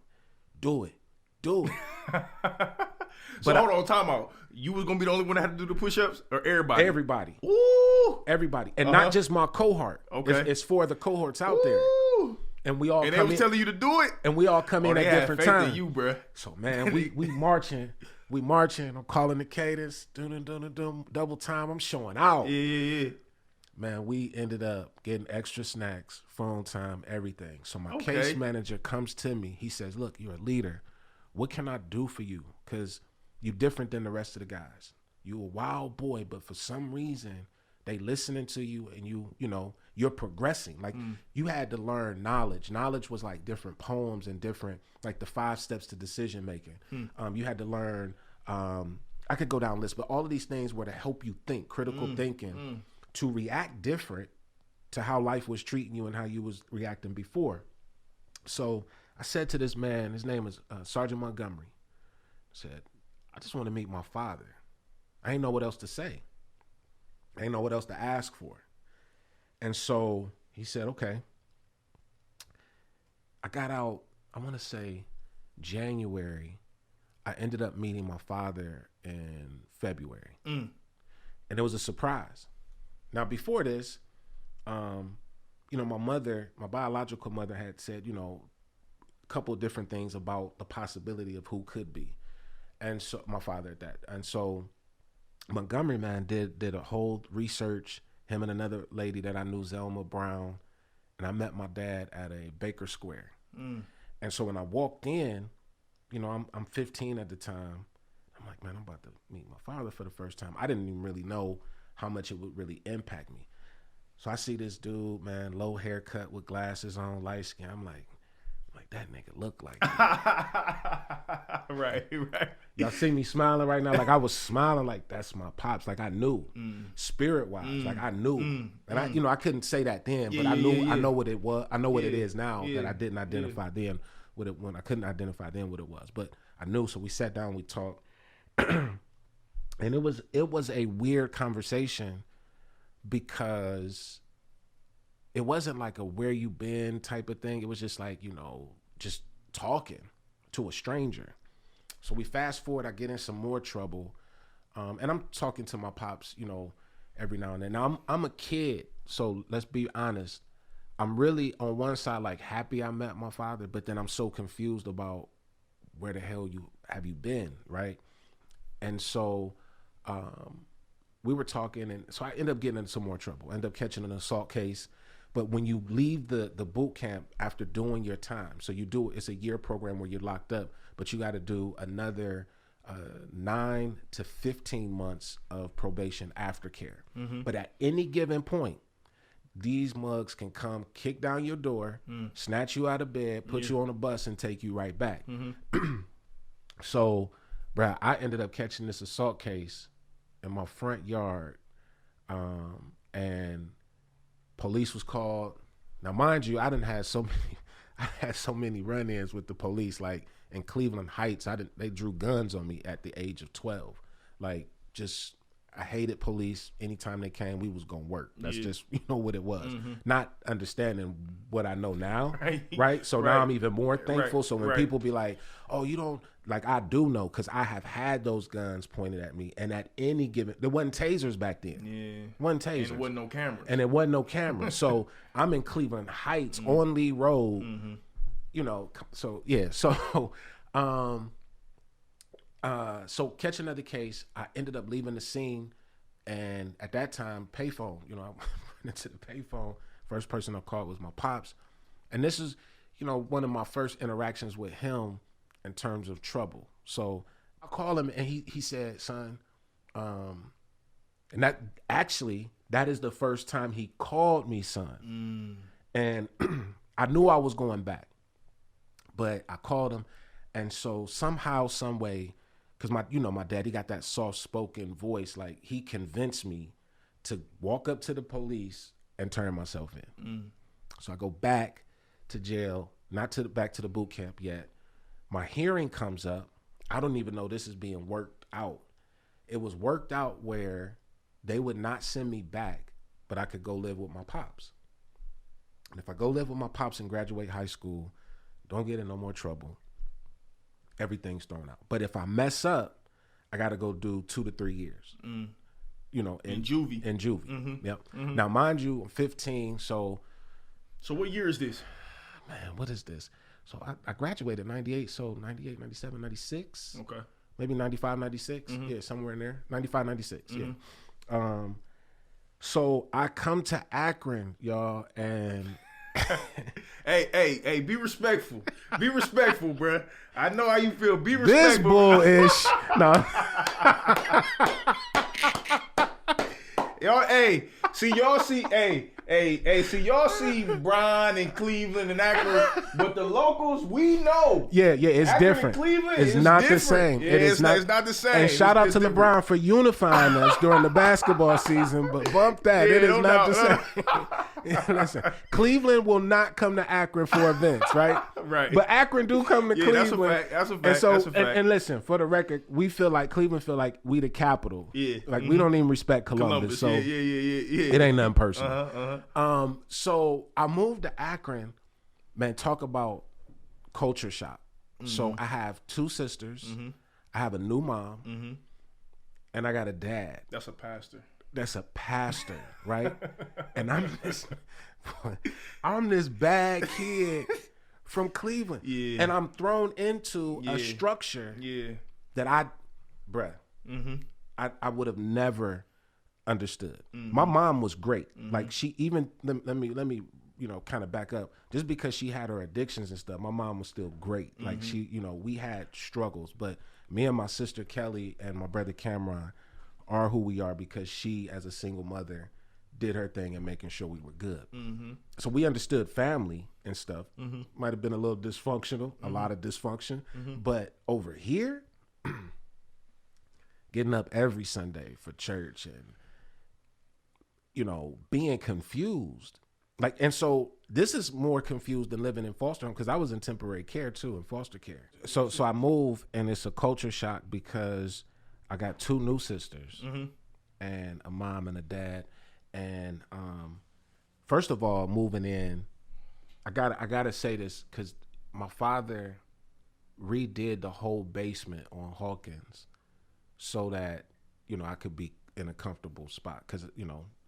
do it. So But hold on, time out. You was going to be the only one that had to do the push-ups or everybody? Everybody. Ooh. Everybody. And not just my cohort. Okay. It's for the cohorts out there. And we all and come they was in. telling you to do it? And we all come in at different times. You, bruh. So man, we marching. We marching. I'm calling the cadence. Double time. I'm showing out. Yeah. Man, we ended up getting extra snacks, phone time, everything. So my case manager comes to me. He says, look, you're a leader. What can I do for you? Because you're different than the rest of the guys. You a wild boy, but for some reason, they listening to you and you know, you're progressing. Like you had to learn knowledge. Knowledge was like different poems and different, like the 5 steps to decision making. You had to learn, I could go down a list, but all of these things were to help you think, critical thinking, to react different to how life was treating you and how you was reacting before. So I said to this man, his name is Sergeant Montgomery, I said, I just want to meet my father. I ain't know what else to say. I ain't know what else to ask for. And so he said, okay. I got out, I want to say January. I ended up meeting my father in February. And it was a surprise. Now, before this, you know, my biological mother had said, you know, a couple of different things about the possibility of who could be. And so my father at that. And so Montgomery, man, did a whole research, him and another lady that I knew, Zelma Brown, and I met my dad at a Baker Square. And so when I walked in, you know, I'm 15 at the time. I'm like, man, I'm about to meet my father for the first time. I didn't even really know how much it would really impact me. So I see this dude, man, low haircut with glasses on, light skin. I'm like, that nigga look like Right. Y'all see me smiling right now? Like I was smiling like that's my pops. Like I knew spirit wise, like I knew. And I, you know, I couldn't say that then, but I knew, I know what it was. I know what it is now that I didn't identify then what it, when I couldn't identify then what it was, but I knew. So we sat down, we talked and it was a weird conversation because it wasn't like a where you been type of thing. It was just like, you know, just talking to a stranger. So we fast forward, I get in some more trouble. And I'm talking to my pops, you know, every now and then. Now I'm a kid, so let's be honest. I'm really on one side like happy I met my father, but then I'm so confused about where the hell you been, right? And so we were talking, and so I ended up getting into some more trouble. I ended up catching an assault case. But when you leave the boot camp after doing your time, so you do, it's a year program where you're locked up, but you got to do another 9 to 15 months of probation aftercare. But at any given point, these mugs can come kick down your door, snatch you out of bed, put you on a bus, and take you right back. So, bruh, I ended up catching this assault case in my front yard, and police was called. Now, mind you, I had so many run-ins with the police. Like in Cleveland Heights, they drew guns on me at the age of 12. Like, just, I hated police. Anytime they came, we was gonna work. That's just, you know what it was. Not understanding what I know now, right? So now I'm even more thankful. So when people be like, "Oh, you don't," like I do know, because I have had those guns pointed at me, and at any given, there wasn't tasers back then. Wasn't tasers. And there wasn't no cameras. And there wasn't no cameras. So I'm in Cleveland Heights on Lee Road, you know. So yeah. So so catch another case. I ended up leaving the scene, and at that time, payphone. You know, I went into the payphone. First person I called was my pops, and this is, you know, one of my first interactions with him in terms of trouble. So I called him, and he said, "Son, And that is the first time he called me son. And I knew I was going back, but I called him. And so somehow, some way, because my dad, he got that soft spoken voice, like he convinced me to walk up to the police and turn myself in. So I go back to jail, not back to the boot camp yet. My hearing comes up. I don't even know this is being worked out. It was worked out where they would not send me back, but I could go live with my pops. And if I go live with my pops and graduate high school, don't get in no more trouble, everything's thrown out. But if I mess up, I got to go do 2 to 3 years. In juvie. Yep. Now, mind you, I'm 15, so what year is this? Man, what is this? So I graduated 98, so 98, 97, 96. Okay. Maybe 95, 96. Yeah, somewhere in there. 95, 96, yeah. So I come to Akron, y'all, and... hey, be respectful. Be respectful, bruh. I know how you feel. Be respectful. This bullish. No. Y'all, see Brian and Cleveland and Akron, but the locals, we know. Yeah, it's Akron different. And Cleveland, it's not different. the same. Yeah, it's not the same. And shout out to different. LeBron for unifying us during the basketball season, but bump that. Yeah, it is not the same. Listen, Cleveland will not come to Akron for events, right? Right. But Akron do come to Cleveland. That's a fact. And so, that's a fact. And listen, for the record, Cleveland feel like we the capital. Yeah. Like we don't even respect Columbus. So yeah. it ain't nothing personal. So I moved to Akron, man, talk about culture shock. So I have 2 sisters, I have a new mom, and I got a dad. That's a pastor. Right? And I'm this bad kid from Cleveland. Yeah. And I'm thrown into a structure that I would have never understood. My mom was great. Like she even let me kind of back up. Just because she had her addictions and stuff, my mom was still great. Like she, we had struggles, but me and my sister Kelly and my brother Cameron are who we are because she, as a single mother, did her thing in making sure we were good. So we understood family and stuff. Might have been a little dysfunctional, a lot of dysfunction, but over here, getting up every Sunday for church and being confused. And so this is more confused than living in foster home because I was in temporary care too, in foster care. So I move and it's a culture shock because I got 2 new sisters and a mom and a dad. And first of all, moving in, I gotta say this because my father redid the whole basement on Hawkins so that I could be in a comfortable spot because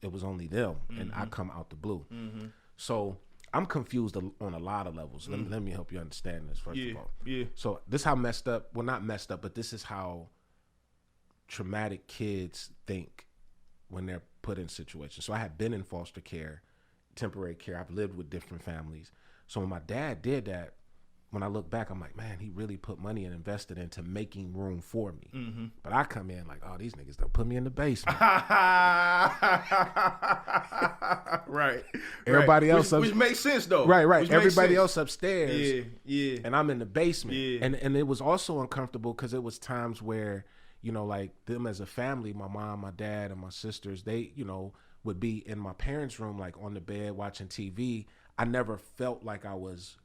it was only them and I come out the blue. So I'm confused on a lot of levels. Let me help you understand this first of all. Yeah. So this is how messed up. Well, not messed up, but this is how traumatic kids think when they're put in situations. So I had been in foster care, temporary care. I've lived with different families. So when my dad did that, when I look back, I'm like, man, he really put money and invested into making room for me. But I come in like, oh, these niggas don't put me in the basement. Right. Everybody else, which makes sense though. Right. Everybody else upstairs. Yeah. And I'm in the basement. Yeah. And it was also uncomfortable because it was times where, like them as a family, my mom, my dad, and my sisters, they, would be in my parents' room, like on the bed watching TV. I never felt like I was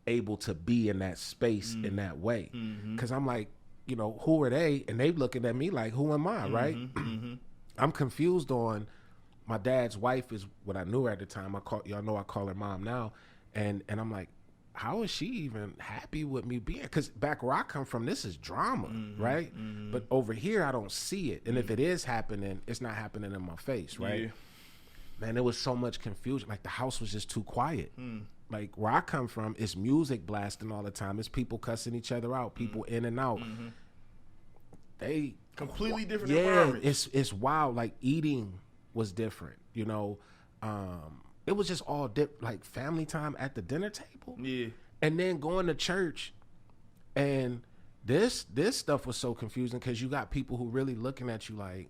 able to be in that space in that way. Because I'm like, who are they? And they looking at me like, who am I, right? I'm confused on my dad's wife is what I knew her at the time. Y'all know I call her mom now. And I'm like, how is she even happy with me being? Because back where I come from, this is drama, right? But over here, I don't see it. And if it is happening, it's not happening in my face, right? Yeah. Man, there was so much confusion. Like the house was just too quiet. Like where I come from, it's music blasting all the time. It's people cussing each other out, people in and out. They completely different environments. It's wild. Like eating was different, It was just all like family time at the dinner table. Yeah. And then going to church, and this stuff was so confusing because you got people who really looking at you like,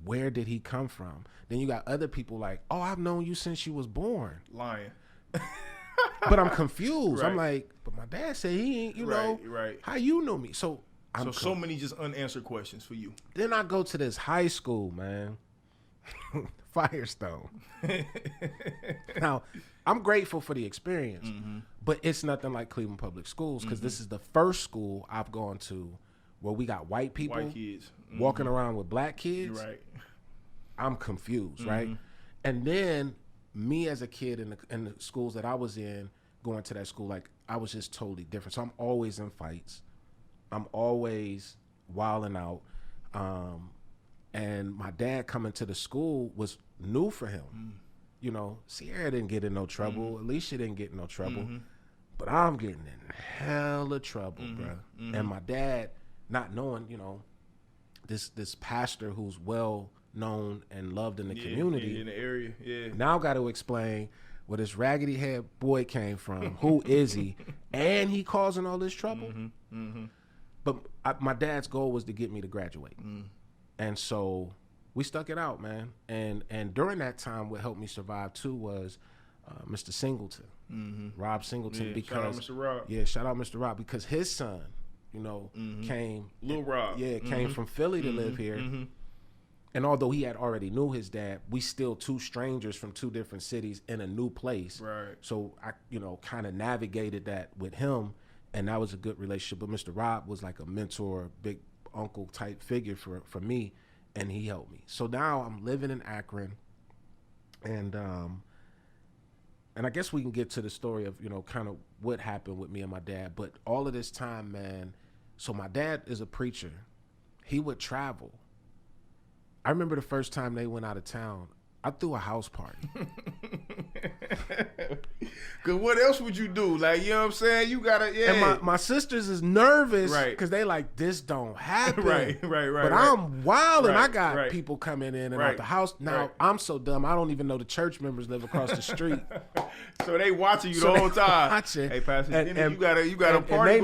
where did he come from? Then you got other people like, oh, I've known you since you was born. Lying. But I'm confused. Right. I'm like, but my dad said he ain't, you know, right. how you know me? So So many just unanswered questions for you. Then I go to this high school, man. Firestone. Now, I'm grateful for the experience, but it's nothing like Cleveland Public Schools because this is the first school I've gone to where we got white people, White kids. walking around with black kids. Right. I'm confused, right? And then me as a kid in the schools that I was in, going to that school, like I was just totally different. So I'm always in fights. I'm always wilding out. And my dad coming to the school was new for him. You know, Sierra didn't get in no trouble. Alicia didn't get in no trouble. But I'm getting in hella trouble, bro. And my dad, not knowing, you know, this pastor who's well known and loved in the community. In the area, Now got to explain where this raggedy head boy came from. Who is he? And he causing all this trouble. But my dad's goal was to get me to graduate. And so we stuck it out, man. And during that time, what helped me survive too was Mr. Singleton, Rob Singleton. Because shout out Mr. Rob. Yeah, shout out Mr. Rob because his son, you know, came. Lil Rob. Yeah, came from Philly to live here. And although he had already knew his dad, we still two strangers from two different cities in a new place. Right. So I, you know, kind of navigated that with him, and that was a good relationship. But Mr. Rob was like a mentor, big uncle type figure for me, and he helped me. So now I'm living in Akron, and I guess we can get to the story of, you know, kind of what happened with me and my dad. But all of this time, man, so my dad is a preacher. He would travel. I remember the first time they went out of town, I threw a house party. Cause what else would you do? Like, you know what I'm saying? You gotta, And my sisters is nervous, Right. Because they like, this don't happen. Right. But I'm wild, and I got right. people coming in and Right. out the house. Now, Right. I'm so dumb, I don't even know the church members live across the street. So they watching you So the whole they time. watching. Hey, Pastor, And- you got a and party.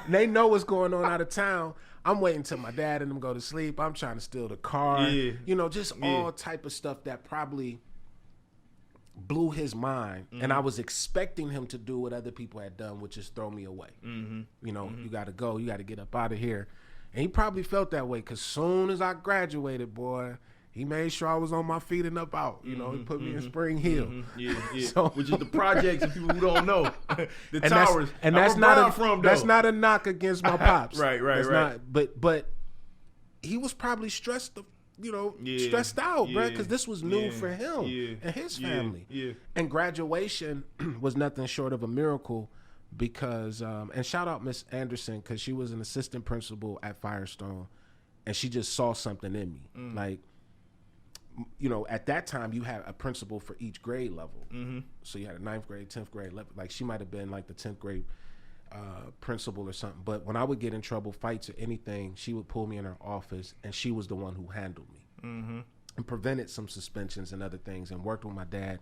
they know what's going on out of town. I'm waiting till my dad and them go to sleep. I'm trying to steal the car. Yeah. You know, just all type of stuff that probably blew his mind. And I was expecting him to do what other people had done, which is throw me away. You know, you got to go. You got to get up out of here. And he probably felt that way because soon as I graduated, boy, he made sure I was on my feet and up out. You know, he put me in Spring Hill. Yeah. So- Which is the projects of people who don't know. The And towers. that's where not Brown a from, that's though. not a knock against my pops. Right. That's not, but he was probably stressed out, bro, because this was new for him and his family. Yeah. And graduation was nothing short of a miracle because and shout out Miss Anderson because she was an assistant principal at Firestone, and she just saw something in me. Like, you know, at that time you had a principal for each grade level. So you had a 9th grade, 10th grade, 11th, like she might have been like the 10th grade principal or something. But when I would get in trouble, fights or anything, she would pull me in her office, and she was the one who handled me and prevented some suspensions and other things, and worked with my dad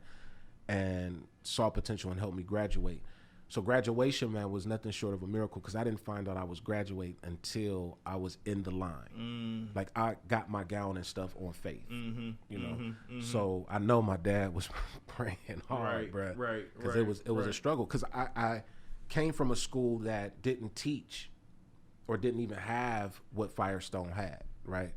and saw potential and helped me graduate. So graduation, man, was nothing short of a miracle because I didn't find out I was graduate until I was in the line. Like I got my gown and stuff on faith, you know. So I know my dad was praying hard, bro. Right. Because it was a struggle. Because I came from a school that didn't teach or didn't even have what Firestone had, right?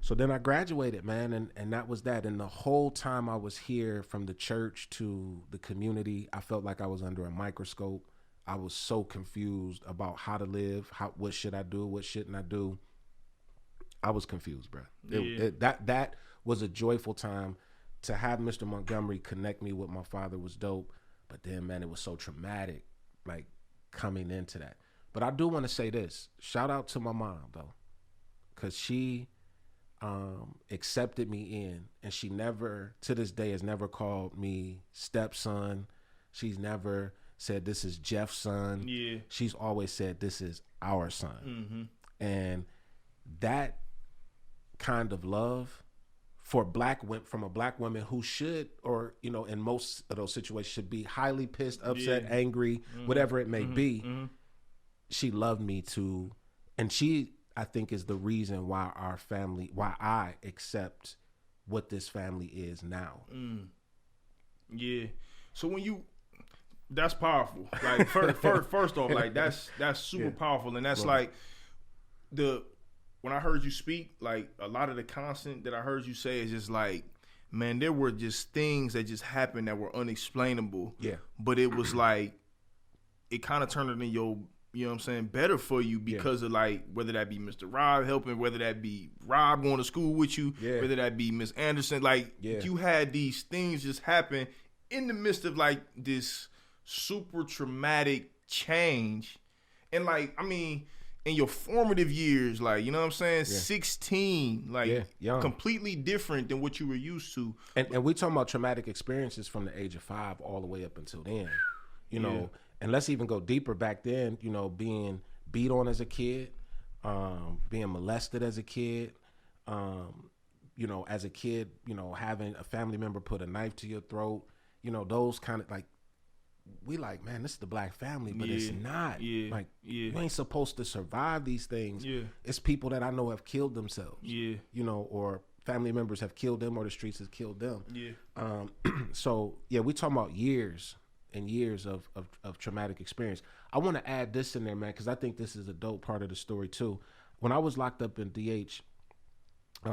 So then I graduated, man, and that was that. And the whole time I was here, from the church to the community, I felt like I was under a microscope. I was so confused about how to live, what should I do, what shouldn't I do. I was confused, bro. That was a joyful time. To have Mr. Montgomery connect me with my father was dope. But then, man, it was so traumatic, like coming into that. But I do want to say this. Shout out to my mom, though, because she accepted me in, and she never, to this day, has never called me stepson. She's never said this is Jeff's son. Yeah. She's always said this is our son. And that kind of love from a black woman who should, or, you know, in most of those situations should be highly pissed, upset, angry, whatever it may be. She loved me too. And she, I think, is the reason why I accept what this family is now. Yeah. So that's powerful. Like first off, like that's super powerful, and that's like when I heard you speak, like a lot of the constant that I heard you say is just like, man, there were just things that just happened that were unexplainable. Yeah. But it was like, it kind of turned it in your, you know what I'm saying, better for you because of like, whether that be Mr. Rob helping, whether that be Rob going to school with you, whether that be Miss Anderson, like you had these things just happen in the midst of like this super traumatic change. And like, I mean, in your formative years, like, you know what I'm saying? 16, like completely different than what you were used to. And we talking about traumatic experiences from the age of 5 all the way up until then, you know, and let's even go deeper back then, you know, being beat on as a kid, being molested as a kid, you know, as a kid, you know, having a family member put a knife to your throat, you know, those kind of like, we like, man, this is the black family, but it's not. You ain't supposed to survive these things. It's people that I know have killed themselves. You know, or family members have killed them, or the streets has killed them. So we talking about years and years of traumatic experience. I want to add this in there, man, because I think this is a dope part of the story too. When I was locked up in DH, and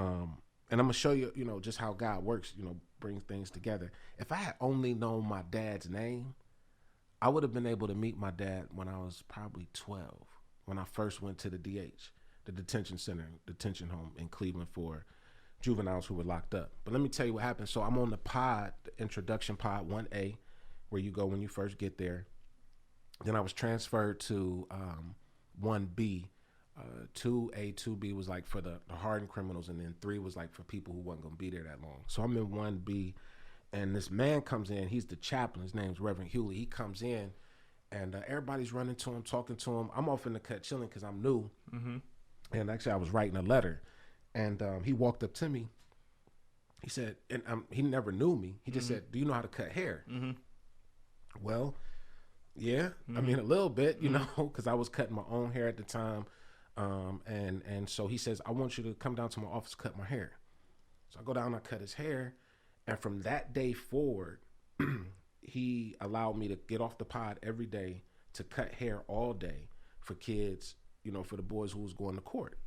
I'm gonna show you, you know, just how God works, you know, brings things together. If I had only known my dad's name, I would have been able to meet my dad when I was probably 12, when I first went to the DH, the detention home in Cleveland for juveniles who were locked up. But let me tell you what happened. So I'm on the pod, the introduction pod 1A, where you go when you first get there. Then I was transferred to 1B. 2A, 2B was like for the hardened criminals, and then 3 was like for people who wasn't going to be there that long. So I'm in 1B. And this man comes in. He's the chaplain. His name's Reverend Earley. He comes in, and everybody's running to him, talking to him. I'm off in the cut chilling because I'm new. And actually, I was writing a letter. And he walked up to me. He said, and he never knew me. He just said, "Do you know how to cut hair?" Well, yeah. I mean, a little bit, you know, because I was cutting my own hair at the time. And so he says, "I want you to come down to my office, cut my hair." So I go down, I cut his hair. And from that day forward, he allowed me to get off the pod every day to cut hair all day for kids, you know, for the boys who was going to court.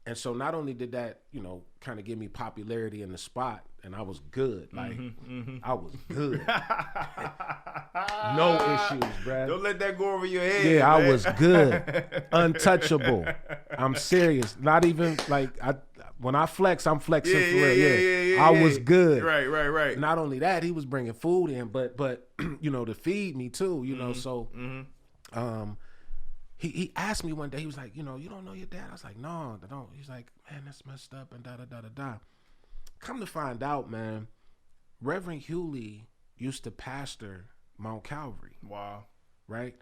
And so not only did that, you know, kind of give me popularity in the spot, and I was good. Like, I was good. No issues, bruh. Don't let that go over your head. Yeah, man. I was good. Untouchable. I'm serious. Not even, like, when I flex, I'm flexing for real. I was good. Right. Not only that, he was bringing food in, but you know, to feed me too, you know. So he asked me one day, he was like, you know, "You don't know your dad?" I was like, "No, I don't." He's like, "Man, that's messed up," and da. Come to find out, man, Reverend Earley used to pastor Mount Calvary. Wow. Right?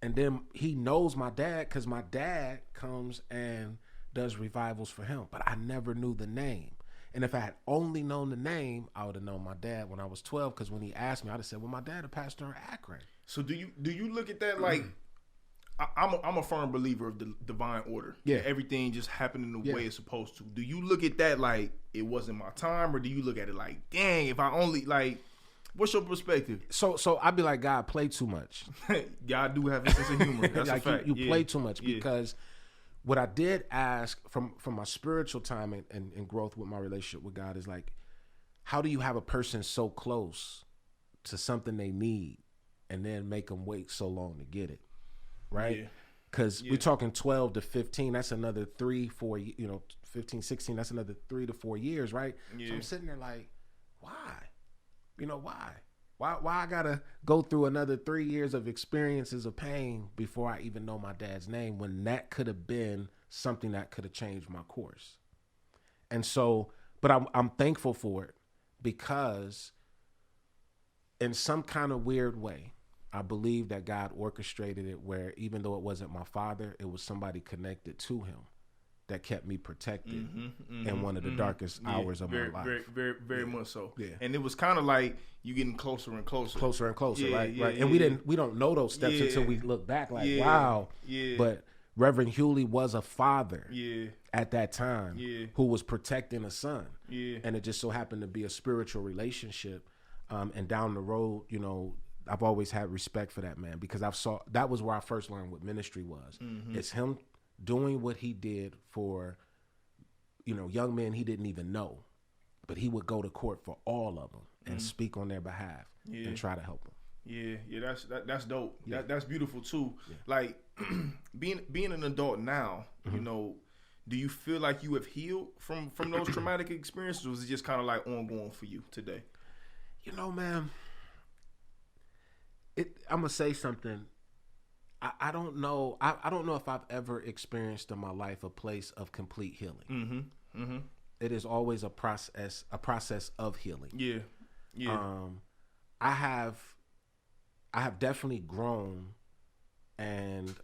And then he knows my dad because my dad comes and does revivals for him, but I never knew the name. And if I had only known the name, I would have known my dad when I was 12, because when he asked me, I'd have said, "Well, my dad a pastor in Akron." So do you look at that like, I'm a firm believer of the divine order. Yeah. Everything just happened in the way it's supposed to. Do you look at that like it wasn't my time, or do you look at it like, dang, if I only, like, what's your perspective? So I'd be like, God, play too much. God do have a sense of humor. That's like a fact. You play too much, because what I did ask from my spiritual time and growth with my relationship with God is like, how do you have a person so close to something they need and then make them wait so long to get it? Right? Because we're talking 12 to 15. That's another 3-4, you know, 15, 16. That's another 3 to 4 years, right? So I'm sitting there like, why? You know, why? Why I gotta go through another 3 years of experiences of pain before I even know my dad's name, when that could have been something that could have changed my course? And so, but I'm thankful for it, because in some kind of weird way, I believe that God orchestrated it where, even though it wasn't my father, it was somebody connected to him that kept me protected in one of the darkest hours of my life. Very much so. Yeah. And it was kind of like you getting closer and closer. Closer and closer, right? And we don't know those steps until we look back like, wow. Yeah. But Reverend Hewley was a father Yeah. at that time Yeah. who was protecting a son. Yeah. And it just so happened to be a spiritual relationship. And down the road, you know, I've always had respect for that man because that was where I first learned what ministry was. It's him doing what he did for, you know, young men he didn't even know, but he would go to court for all of them and speak on their behalf and try to help them. Yeah, that's dope. Yeah. That's beautiful too. Yeah. Like being an adult now, you know, do you feel like you have healed from those traumatic experiences, or is it just kind of like ongoing for you today? You know, man, I'm gonna say something. I don't know. I don't know if I've ever experienced in my life a place of complete healing. It is always a process of healing. Yeah. I have definitely grown and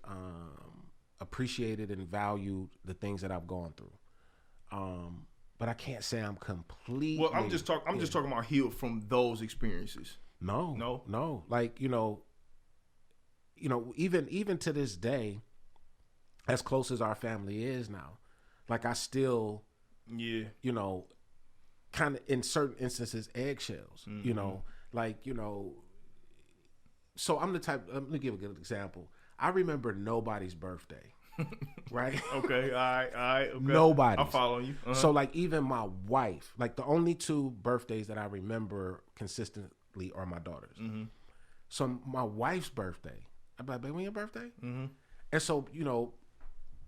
appreciated and valued the things that I've gone through. But I can't say I'm completely. Well, I'm just talking about healed from those experiences. No. Like, you know, even to this day, as close as our family is now, like I still, you know, kind of in certain instances, eggshells, you know, like, you know, so I'm the type, let me give a good example. I remember nobody's birthday. Right? Okay. All right. Okay. Nobody's. I'm following you. Uh-huh. So like even my wife, like the only two birthdays that I remember consistently are my daughter's. So my wife's birthday, I'm like, baby, when your birthday? And so, you know,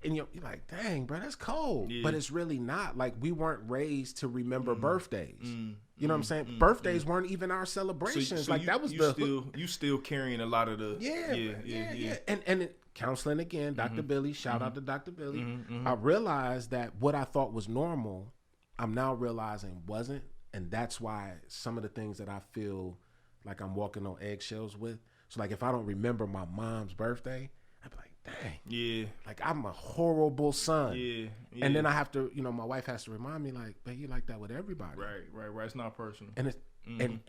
and you're like, dang, bro, that's cold. Yeah. But it's really not. Like, we weren't raised to remember birthdays. You know what I'm saying? Birthdays weren't even our celebrations. So like, you, that was you still carrying a lot of the yeah. And counseling again, Dr. Billy, shout out to Dr. Billy. I realized that what I thought was normal, I'm now realizing wasn't. And that's why some of the things that I feel like I'm walking on eggshells with. So like if I don't remember my mom's birthday, I'd be like, dang. Yeah. Like I'm a horrible son. Yeah. And then I have to, you know, my wife has to remind me like, but you like that with everybody. Right. It's not personal. And it's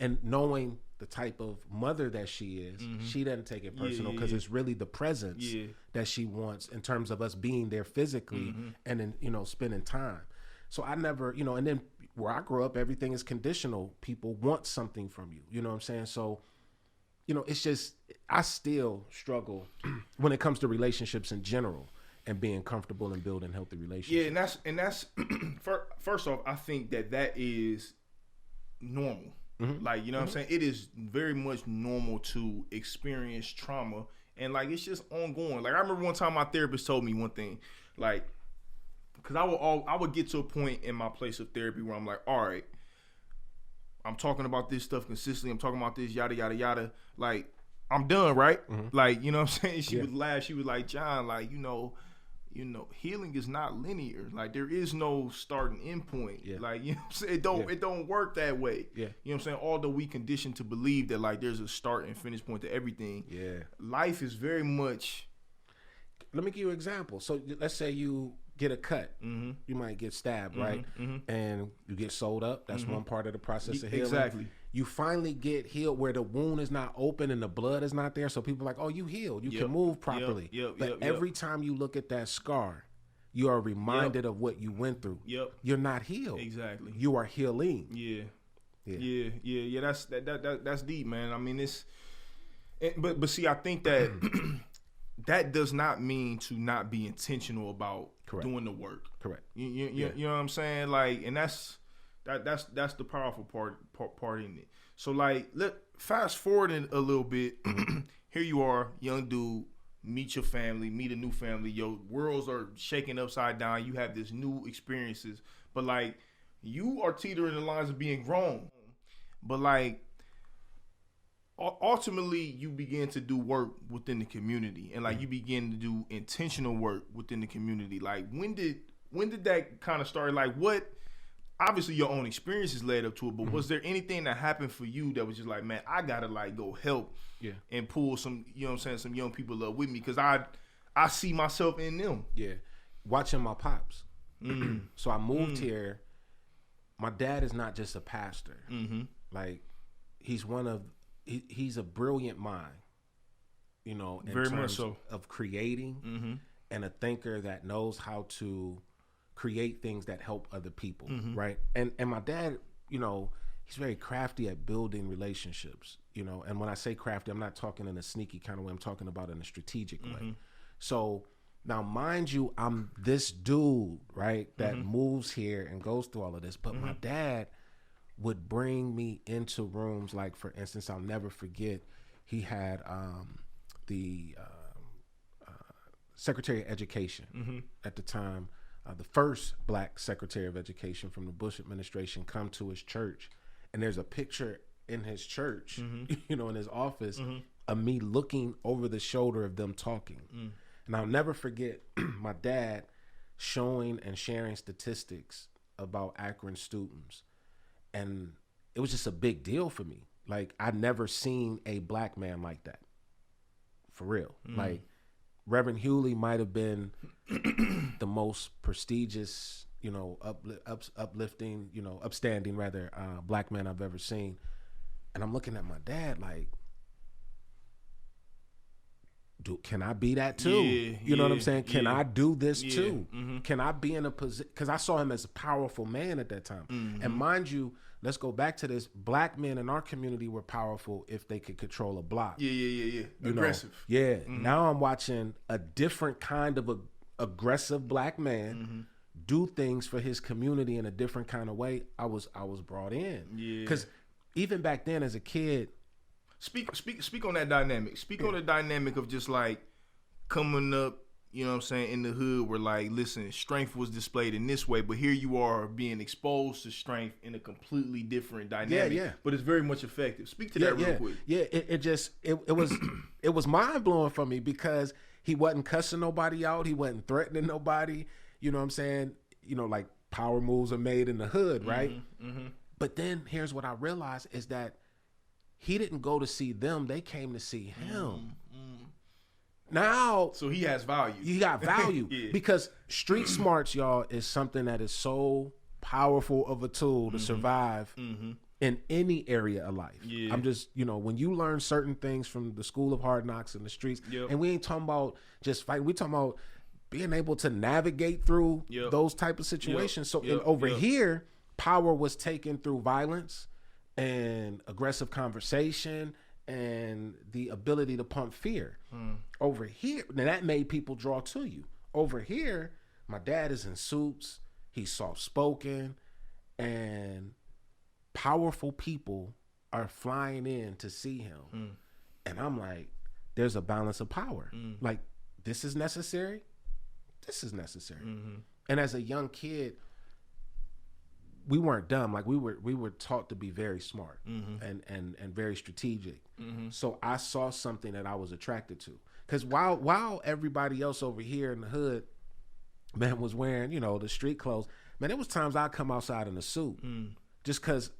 and knowing the type of mother that she is, she doesn't take it personal because it's really the presence that she wants in terms of us being there physically and then, you know, spending time. So I never, you know, and then where I grew up, everything is conditional. People want something from you. You know what I'm saying? So, you know, it's just, I still struggle when it comes to relationships in general and being comfortable and building healthy relationships. Yeah, and that's first off, I think that is normal. Like, you know what I'm saying? It is very much normal to experience trauma, and like it's just ongoing. Like I remember one time my therapist told me one thing, like, because I would get to a point in my place of therapy where I'm like, all right, I'm talking about this stuff consistently. I'm talking about this yada yada yada. Like I'm done, right? Like, you know what I'm saying? She would laugh. She was like, John, like, you know, healing is not linear. Like there is no start and end point. Like, you know what I'm saying? It don't work that way. You know what I'm saying? Although we conditioned to believe that like there's a start and finish point to everything. Life is very much. Let me give you an example. So let's say you get a cut. You might get stabbed, right? And you get sewed up. That's one part of the process of healing. Exactly. You finally get healed where the wound is not open and the blood is not there. So people are like, oh, you healed. You can move properly. But every time you look at that scar, you are reminded of what you went through. You're not healed. Exactly. You are healing. That's deep, man. I mean, but see, I think that that does not mean to not be intentional about doing the work. Correct. You know what I'm saying? Like, and that's the powerful part in it. So like, fast forward a little bit. Here you are, young dude, meet your family, meet a new family. Your worlds are shaking upside down. You have this new experiences, but like you are teetering the lines of being grown. But like ultimately you begin to do work within the community, and like you begin to do intentional work within the community. Like when did that kind of start? Like what? Obviously your own experiences led up to it, but was there anything that happened for you that was just like, man, I gotta like go help and pull some, you know what I'm saying, some young people up with me, because I see myself in them. Watching my pops. So I moved here. My dad is not just a pastor. Like he's he's a brilliant mind, you know, in very terms much so of creating and a thinker that knows how to create things that help other people, right? And my dad, you know, he's very crafty at building relationships, you know. And when I say crafty, I'm not talking in a sneaky kind of way. I'm talking about in a strategic way. So now, mind you, I'm this dude, right, that moves here and goes through all of this. But my dad would bring me into rooms. Like, for instance, I'll never forget, he had the Secretary of Education at the time, the first black Secretary of Education from the Bush administration, come to his church. And there's a picture in his church, you know, in his office, of me looking over the shoulder of them talking. And I'll never forget my dad showing and sharing statistics about Akron students. And it was just a big deal for me. Like, I'd never seen a black man like that. For real. Like, Reverend Hewley might have been the most prestigious, you know, uplifting, you know, upstanding rather, black man I've ever seen. And I'm looking at my dad like, can I be that too? You know what I'm saying? Can I do this too? Can I be in a position? Because I saw him as a powerful man at that time. And mind you, let's go back to this. Black men in our community were powerful if they could control a block. Aggressive. Now I'm watching a different kind of aggressive black man do things for his community in a different kind of way. I was brought in. Because even back then as a kid, Speak on that dynamic. Speak on the dynamic of just like coming up, you know what I'm saying, in the hood where like, listen, strength was displayed in this way, but here you are being exposed to strength in a completely different dynamic. But it's very much effective. Speak to that real quick. It was mind blowing for me because he wasn't cussing nobody out. He wasn't threatening nobody. You know what I'm saying? You know, like power moves are made in the hood, right? But then here's what I realized is that he didn't go to see them. They came to see him. Now, so he has value. He got value because street smarts, y'all, is something that is so powerful of a tool to survive in any area of life. I'm just, you know, when you learn certain things from the school of hard knocks in the streets, and we ain't talking about just fighting, we talking about being able to navigate through those type of situations. So over here, power was taken through violence and aggressive conversation and the ability to pump fear. Over here, now that made people draw to you. Over here, my dad is in suits, he's soft-spoken, and powerful people are flying in to see him. And I'm like, there's a balance of power. Like, this is necessary. This is necessary. And as a young kid, we weren't dumb. Like we were taught to be very smart and very strategic. So I saw something that I was attracted to. Because while everybody else over here in the hood, man, was wearing, you know, the street clothes, man, there was times I'd come outside in a suit just because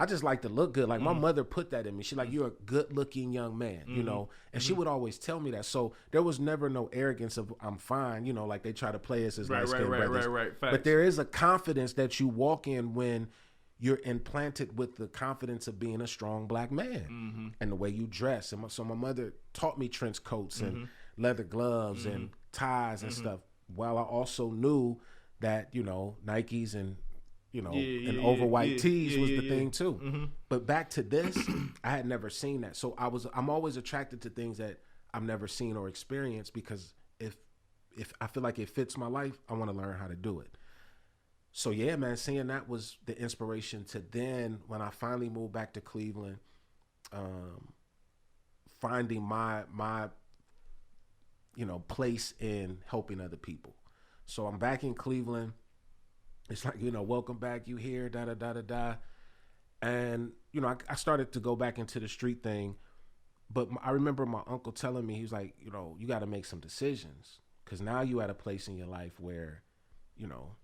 I just like to look good. Like my mother put that in me. She's like, you're a good looking young man, you know? And she would always tell me that. So there was never no arrogance of I'm fine, you know, like they try to play us as light-skinned brothers. Right. But there is a confidence that you walk in when you're implanted with the confidence of being a strong black man and the way you dress. And so my mother taught me trench coats and leather gloves and ties and stuff, while I also knew that, you know, Nikes and, you know, and over white tees was the thing too. But back to this, I had never seen that. So I'm always attracted to things that I've never seen or experienced, because if I feel like it fits my life, I want to learn how to do it. So yeah, man, seeing that was the inspiration to then, when I finally moved back to Cleveland, finding my you know, place in helping other people. So I'm back in Cleveland. It's like, you know, welcome back, you here, da-da-da-da-da. And, you know, I started to go back into the street thing. But I remember my uncle telling me, he was like, you know, you got to make some decisions. Because now you at a place in your life where, you know,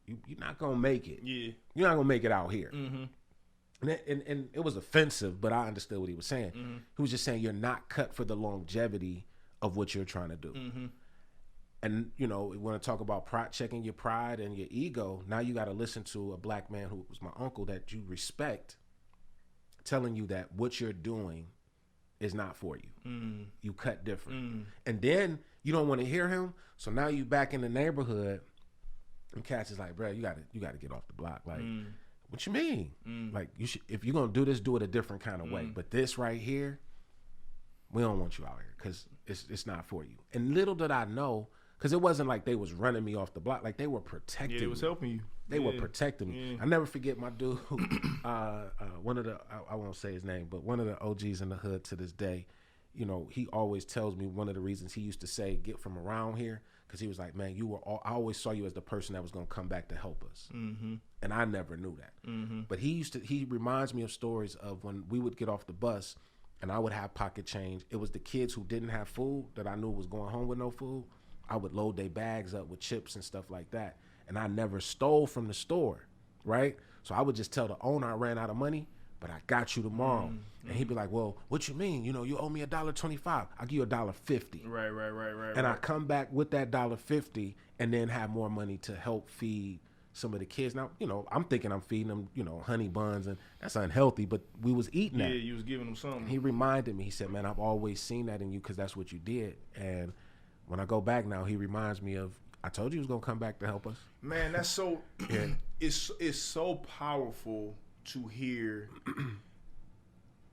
you're not going to make it. You're not going to make it out here. And it was offensive, but I understood what he was saying. He was just saying you're not cut for the longevity of what you're trying to do. And, you know, we want to talk about checking your pride and your ego. Now you got to listen to a black man who was my uncle that you respect, telling you that what you're doing is not for you. You cut different. And then You don't want to hear him. So now you back in the neighborhood, and cats is like, bro, you gotta get off the block. Like, what you mean? Like, you should, if you're gonna do this, do it a different kind of way. But this right here, we don't want you out here because it's not for you. And little did I know, because it wasn't like they was running me off the block. Like, they were protecting me. It was helping you. They were protecting me. I never forget my dude, one of the, I won't say his name, but one of the OGs in the hood to this day, you know, he always tells me one of the reasons he used to say, get from around here, because he was like, man, I always saw you as the person that was going to come back to help us. And I never knew that. But he reminds me of stories of when we would get off the bus and I would have pocket change. It was the kids who didn't have food that I knew was going home with no food. I would load their bags up with chips and stuff like that. And I never stole from the store, right? So I would just tell the owner I ran out of money, but I got you tomorrow. And he'd be like, well, what you mean? You know, you owe me $1.25. I'll give you $1.50. Right. And I come back with that $1.50 and then have more money to help feed some of the kids. Now, you know, I'm thinking I'm feeding them, you know, honey buns, and that's unhealthy, but we was eating that. Yeah, you was giving them something. He reminded me, he said, man, I've always seen that in you because that's what you did. And when I go back now, he reminds me of, I told you he was going to come back to help us. Man, that's so, it's so powerful to hear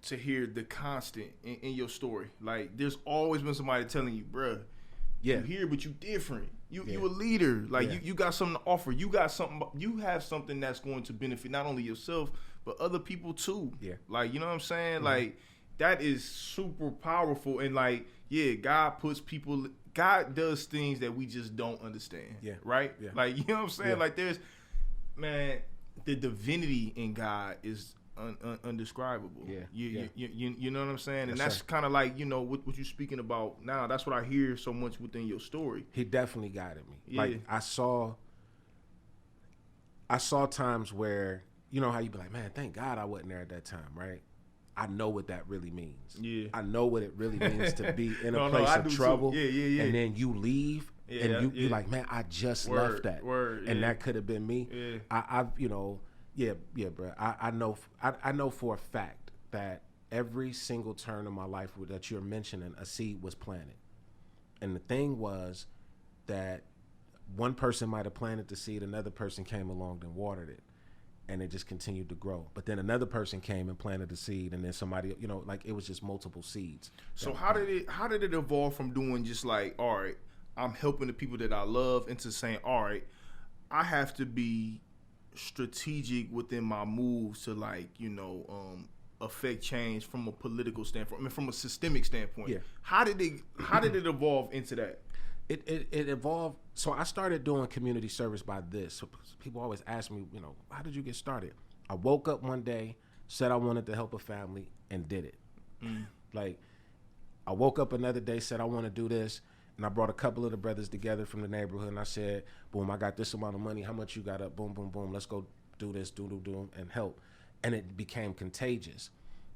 the constant in your story. Like, there's always been somebody telling you, bruh, you here, but you different. You a leader. Like, you got something to offer. You have something that's going to benefit not only yourself, but other people too. Yeah. Like, you know what I'm saying? Like, that is super powerful. And like, God does things that we just don't understand. Yeah. Right? Yeah. Like, you know what I'm saying? Yeah. Like, the divinity in God is undescribable. Yeah. You know what I'm saying? And that's kind of like, you know, what you're speaking about now. That's what I hear so much within your story. He definitely guided me. Yeah. Like, I saw times where, you know how you be like, man, thank God I wasn't there at that time, right? I know what that really means. Yeah. I know what it really means to be in a place of trouble. Yeah. And then you leave and you're like, man, I just left that. And that could have been me. Yeah. I've, you know, bro. I know for a fact that every single turn of my life that you're mentioning, a seed was planted. And the thing was that one person might have planted the seed, another person came along and watered it, and it just continued to grow. But then another person came and planted the seed, and then somebody, you know, like, it was just multiple seeds. So how did it evolve from doing just like, all right, I'm helping the people that I love, into saying, all right, I have to be strategic within my moves to, like, you know, affect change from a political standpoint, I mean, from a systemic standpoint. Yeah. How did it evolve into that? It evolved. So I started doing community service by this. So people always ask me, you know, how did you get started? I woke up one day, said I wanted to help a family, and did it. Like, I woke up another day, said I want to do this, and I brought a couple of the brothers together from the neighborhood, and I said, boom, I got this amount of money. How much you got up? Boom, boom, boom. Let's go do this, do, and help. And it became contagious.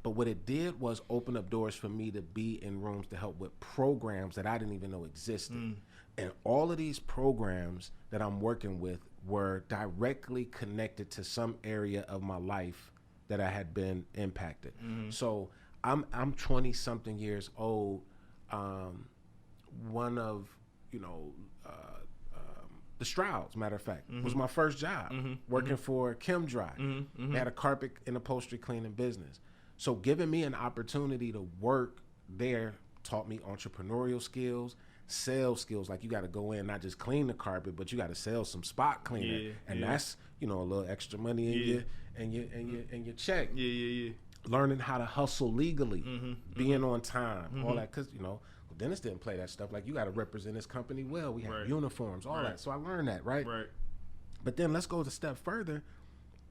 But what it did was open up doors for me to be in rooms to help with programs that I didn't even know existed. And all of these programs that I'm working with were directly connected to some area of my life that I had been impacted. So I'm 20 something years old. One of, you know, the Strouds, matter of fact, was my first job, working for Kim Dry. They had a carpet and upholstery cleaning business. So giving me an opportunity to work there taught me entrepreneurial skills, sales skills. Like, you got to go in, not just clean the carpet, but you got to sell some spot cleaner, and that's, you know, a little extra money in your check. Learning how to hustle legally, being on time, all that, because, you know, Dennis didn't play that stuff. Like, you got to represent this company well. We have uniforms, all that. So I learned that, right? But then let's go a step further.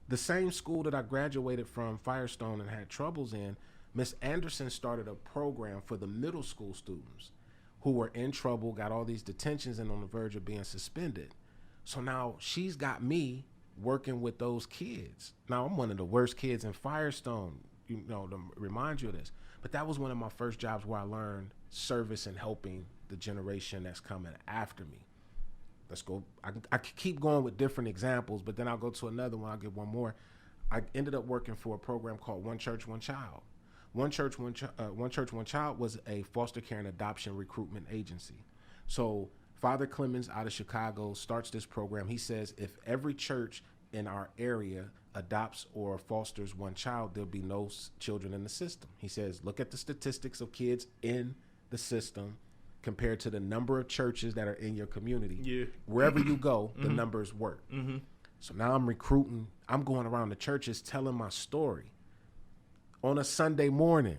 The same school that I graduated from, Firestone, and had troubles in, Miss Anderson started a program for the middle school students who were in trouble, got all these detentions, and on the verge of being suspended. So now she's got me working with those kids. Now, I'm one of the worst kids in Firestone, you know, to remind you of this. But that was one of my first jobs where I learned service and helping the generation that's coming after me. Let's go. I could keep going with different examples, but then I'll go to another one. I'll get one more. I ended up working for a program called One Church, One Child. One Church, One Child was a foster care and adoption recruitment agency. So Father Clemens out of Chicago starts this program. He says if every church in our area adopts or fosters one child, there'll be no children in the system. He says, look at the statistics of kids in the system compared to the number of churches that are in your community. Yeah. Wherever you go, the numbers work. So now I'm recruiting. I'm going around the churches telling my story on a Sunday morning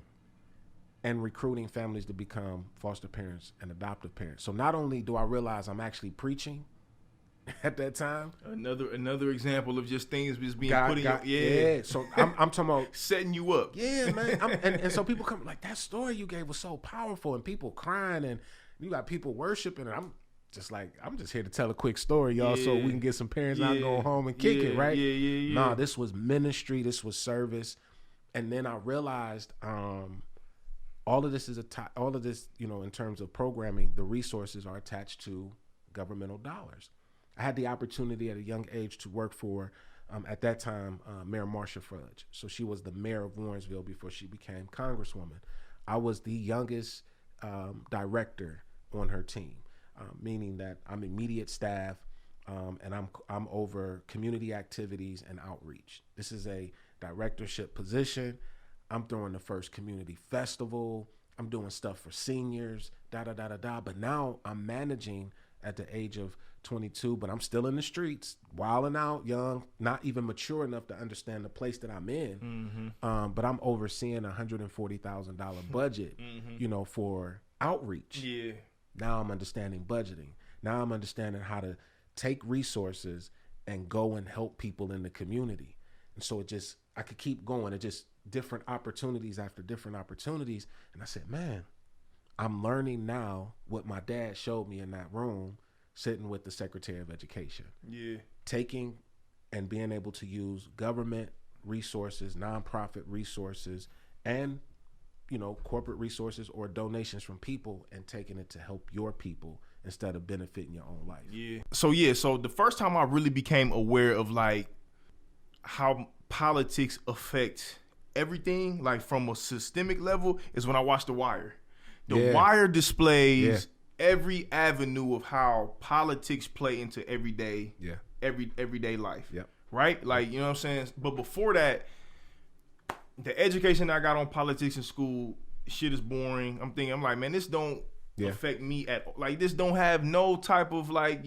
and recruiting families to become foster parents and adoptive parents. So not only do I realize I'm actually preaching at that time. Another example of just things just being God, put in God, your yeah. So I'm talking about setting you up. Yeah, man. And so people come like, that story you gave was so powerful, and people crying, and you got people worshiping, and I'm just like, I'm just here to tell a quick story, y'all, so we can get some parents out and go home and kick it, right? Yeah. Nah, this was ministry, this was service, and then I realized all of this is in terms of programming, the resources are attached to governmental dollars. I had the opportunity at a young age to work for, at that time, Mayor Marcia Fudge. So she was the mayor of Warrensville before she became Congresswoman. I was the youngest director on her team, meaning that I'm immediate staff, and I'm over community activities and outreach. This is a directorship position. I'm throwing the first community festival. I'm doing stuff for seniors, But now I'm managing at the age of 22, but I'm still in the streets, wilding out, young, not even mature enough to understand the place that I'm in. But I'm overseeing $140,000 budget, for outreach. Yeah. Now I'm understanding budgeting. Now I'm understanding how to take resources and go and help people in the community. And so I could keep going. It just different opportunities after different opportunities. And I said, man, I'm learning now what my dad showed me in that room, sitting with the Secretary of Education. Yeah. Taking and being able to use government resources, nonprofit resources, and, corporate resources or donations from people, and taking it to help your people instead of benefiting your own life. Yeah. So the first time I really became aware of like how politics affect everything, like from a systemic level, is when I watched The Wire. The Wire displays every avenue of how politics play into everyday life. Yep. Right? Like, you know what I'm saying? But before that, the education I got on politics in school, shit is boring. I'm like, man, this don't affect me at all. Like, this don't have no type of like,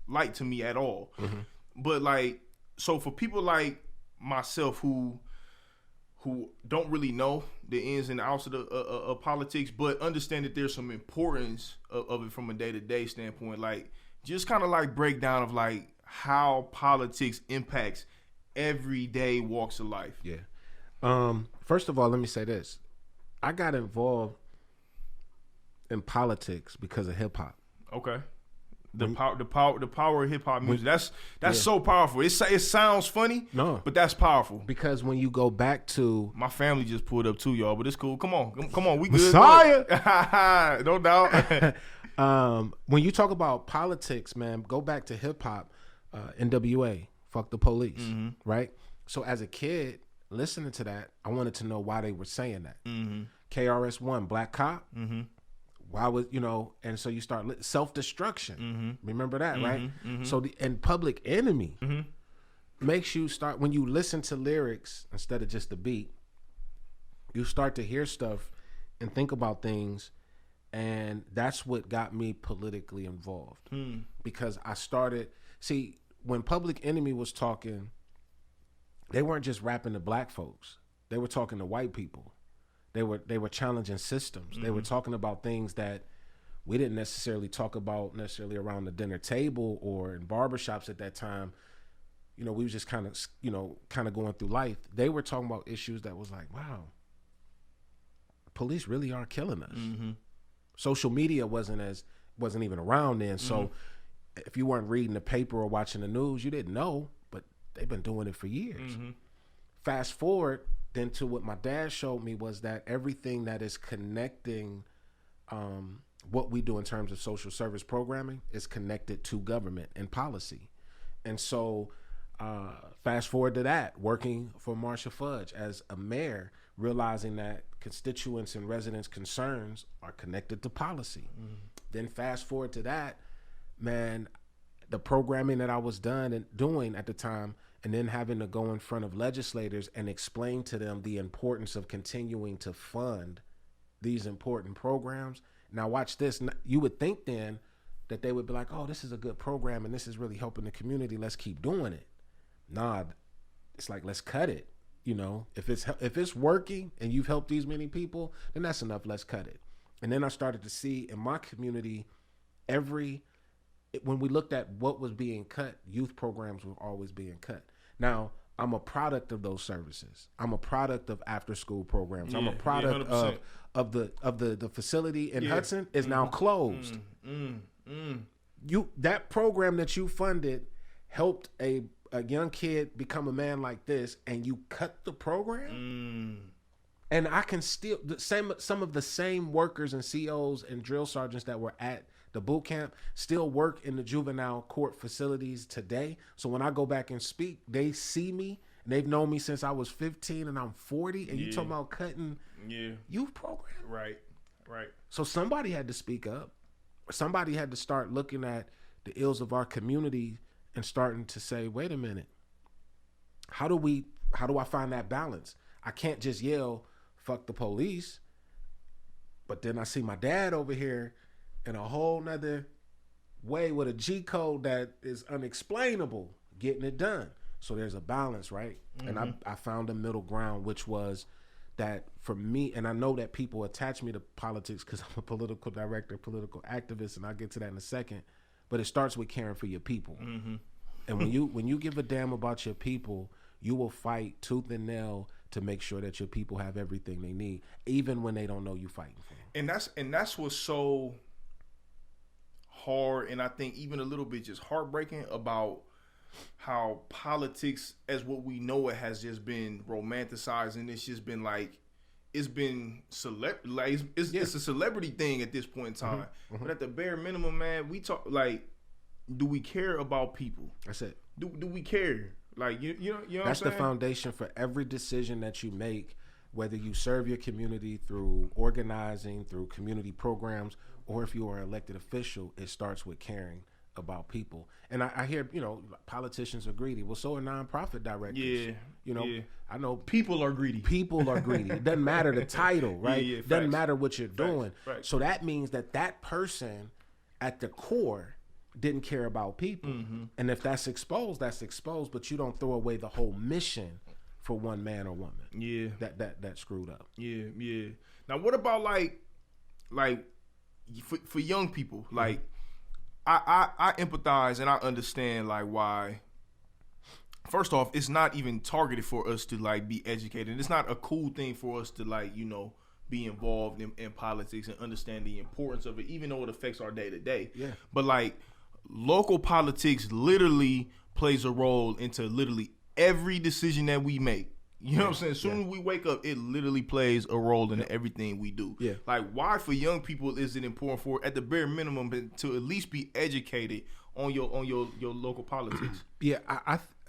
light to me at all. But like, so for people like myself who don't really know the ins and outs of politics, but understand that there's some importance of it from a day-to-day standpoint, like just kind of like break down of like how politics impacts everyday walks of life. Yeah. First of all, let me say this. I got involved in politics because of hip hop. Okay. The power of hip hop music. That's so powerful. It sounds funny, but that's powerful. Because when you go back to my family just pulled up too, y'all, but it's cool. Come on, we good. Messiah, no doubt. When you talk about politics, man, go back to hip hop, NWA, fuck the police, right? So as a kid, listening to that, I wanted to know why they were saying that. KRS-One, Black Cop. Why was, and so you start self-destruction. Remember that, right? So and Public Enemy makes you start, when you listen to lyrics instead of just the beat, you start to hear stuff and think about things, and that's what got me politically involved. Because I started, when Public Enemy was talking, they weren't just rapping to black folks. They were talking to white people. They were challenging systems. They were talking about things that we didn't necessarily talk about around the dinner table or in barbershops at that time. We were just kind of going through life. They were talking about issues that was like, wow, police really are killing us. Social media wasn't even around then. So if you weren't reading the paper or watching the news, you didn't know, but they've been doing it for years. Fast forward then to what my dad showed me was that everything that is connecting what we do in terms of social service programming is connected to government and policy. And so fast forward to that, working for Marcia Fudge as a mayor, realizing that constituents and residents' concerns are connected to policy. Then fast forward to that, man, the programming that I was doing at the time, and then having to go in front of legislators and explain to them the importance of continuing to fund these important programs. Now watch this. You would think then that they would be like, oh, this is a good program and this is really helping the community. Let's keep doing it. Nah, it's like, let's cut it. You know, if it's working and you've helped these many people, then that's enough. Let's cut it. And then I started to see in my community, when we looked at what was being cut, youth programs were always being cut. Now, I'm a product of those services. I'm a product of after school programs. I'm a product of the facility in Hudson is now closed. That program that you funded helped a young kid become a man like this, and you cut the program. And I can still some of the same workers and COs and drill sergeants that were at the boot camp still work in the juvenile court facilities today. So when I go back and speak, they see me and they've known me since I was 15 and I'm 40. And you talking about cutting youth program? Right. So somebody had to speak up. Somebody had to start looking at the ills of our community and starting to say, wait a minute, how do I find that balance? I can't just yell, fuck the police. But then I see my dad over here in a whole nother way with a G code that is unexplainable, getting it done. So there's a balance, right? And I found a middle ground, which was that for me, and I know that people attach me to politics because I'm a political director, political activist, and I'll get to that in a second. But it starts with caring for your people. And when you give a damn about your people, you will fight tooth and nail to make sure that your people have everything they need, even when they don't know you fighting for them. And that's what's so hard, and I think even a little bit just heartbreaking about how politics, as what we know it, has just been romanticized, and it's just been like it's a celebrity thing at this point in time. But at the bare minimum, man, we talk like, do we care about people? That's it. Do we care? Like you know that's what I'm saying? The foundation for every decision that you make, whether you serve your community through organizing, through community programs, or if you are an elected official. It starts with caring about people. And I hear, politicians are greedy. Well, so are nonprofit directors. I know people are greedy. It doesn't matter the title, right? It doesn't matter what you're doing. Right. So that means that person at the core didn't care about people. And if that's exposed, but you don't throw away the whole mission for one man or woman. Yeah. That screwed up. Yeah. Now what about like for young people? Like I empathize and I understand like why. First off, it's not even targeted for us to like be educated. It's not a cool thing for us to like, be involved in politics and understand the importance of it, even though it affects our day to day. Yeah. But like local politics literally plays a role into literally every decision that we make. You know what I'm saying? As soon as we wake up, it literally plays a role in everything we do. Yeah. Like, why for young people is it important for, at the bare minimum, to at least be educated on your local politics? Yeah.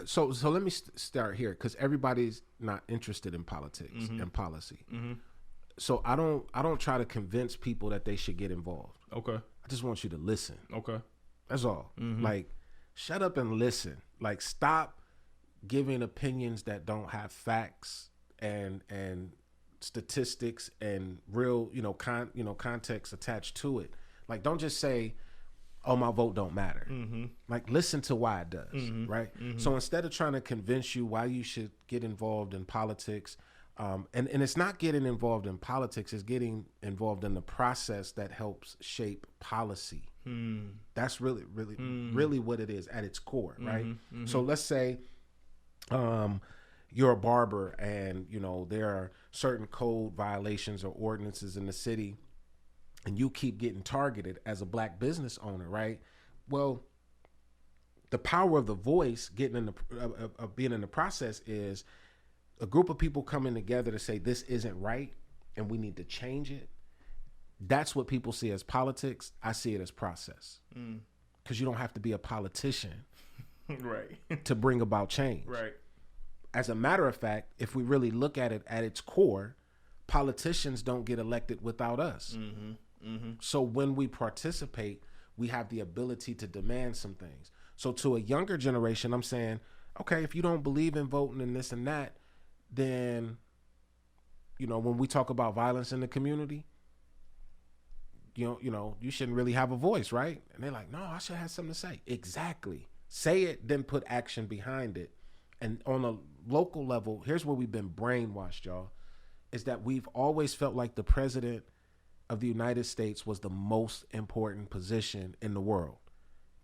So let me start here, because everybody's not interested in politics and policy. So I don't try to convince people that they should get involved. Okay. I just want you to listen. Okay. That's all. Like, shut up and listen. Like, stop giving opinions that don't have facts and statistics and real, context attached to it. Like, don't just say, oh, my vote don't matter. Like, listen to why it does, right? So instead of trying to convince you why you should get involved in politics, and it's not getting involved in politics, it's getting involved in the process that helps shape policy. That's really what it is at its core, right? So let's say you're a barber and, there are certain code violations or ordinances in the city, and you keep getting targeted as a black business owner, right? Well, the power of the voice getting in being in the process is a group of people coming together to say this isn't right and we need to change it. That's what people see as politics. I see it as process, because you don't have to be a politician right, to bring about change. Right. As a matter of fact, if we really look at it at its core, politicians don't get elected without us. So when we participate, we have the ability to demand some things. So to a younger generation, I'm saying, okay, if you don't believe in voting and this and that, then, you know, when we talk about violence in the community, you know, you shouldn't really have a voice, right? And they're like, no, I should have something to say. Exactly. Say it, then put action behind it. And on a local level, here's where we've been brainwashed, y'all, is that we've always felt like the president of the United States was the most important position in the world.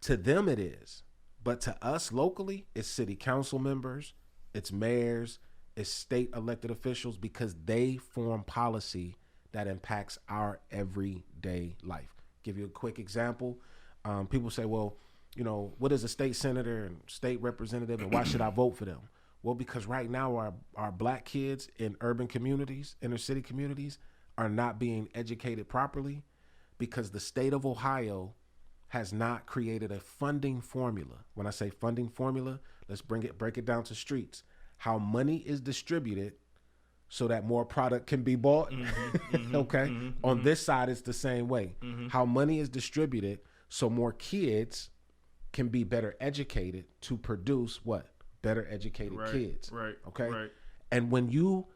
To them it is. But to us locally, it's city council members, it's mayors, it's state elected officials, because they form policy that impacts our everyday life. Give you a quick example. People say, well, you know, what is a state senator and state representative, and why should I vote for them? Well, because right now our black kids in urban communities, inner city communities, are not being educated properly because the state of Ohio has not created a funding formula. When I say funding formula, let's break it down to streets. How money is distributed so that more product can be bought. Okay. On this side, it's the same way. How money is distributed so more kids can be better educated to produce what? Better educated kids. Right. Okay. Right. And when you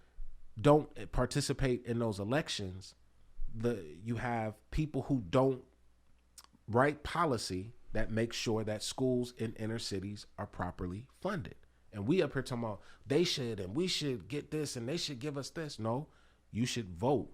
don't participate in those elections, you have people who don't write policy that makes sure that schools in inner cities are properly funded. And we up here talking about they should, and we should get this, and they should give us this. No, you should vote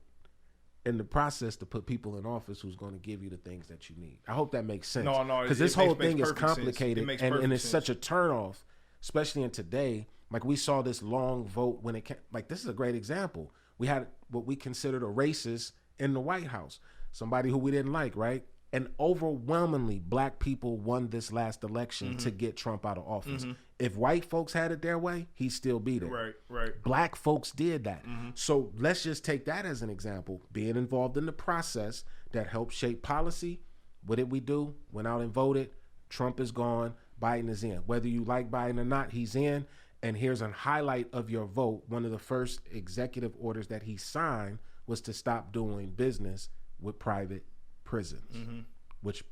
in the process to put people in office who's going to give you the things that you need. I hope that makes sense. No, because this whole thing is complicated, and it's sense. such a turnoff, especially in today. Like we saw this long vote when it came. Like this is a great example. We had what we considered a racist in the White House, somebody who we didn't like, right? And overwhelmingly, black people won this last election to get Trump out of office. If white folks had it their way, he'd still be there. Right. Black folks did that. So let's just take that as an example. Being involved in the process that helped shape policy. What did we do? Went out and voted. Trump is gone. Biden is in. Whether you like Biden or not, he's in. And here's a highlight of your vote. One of the first executive orders that he signed was to stop doing business with private prisons, which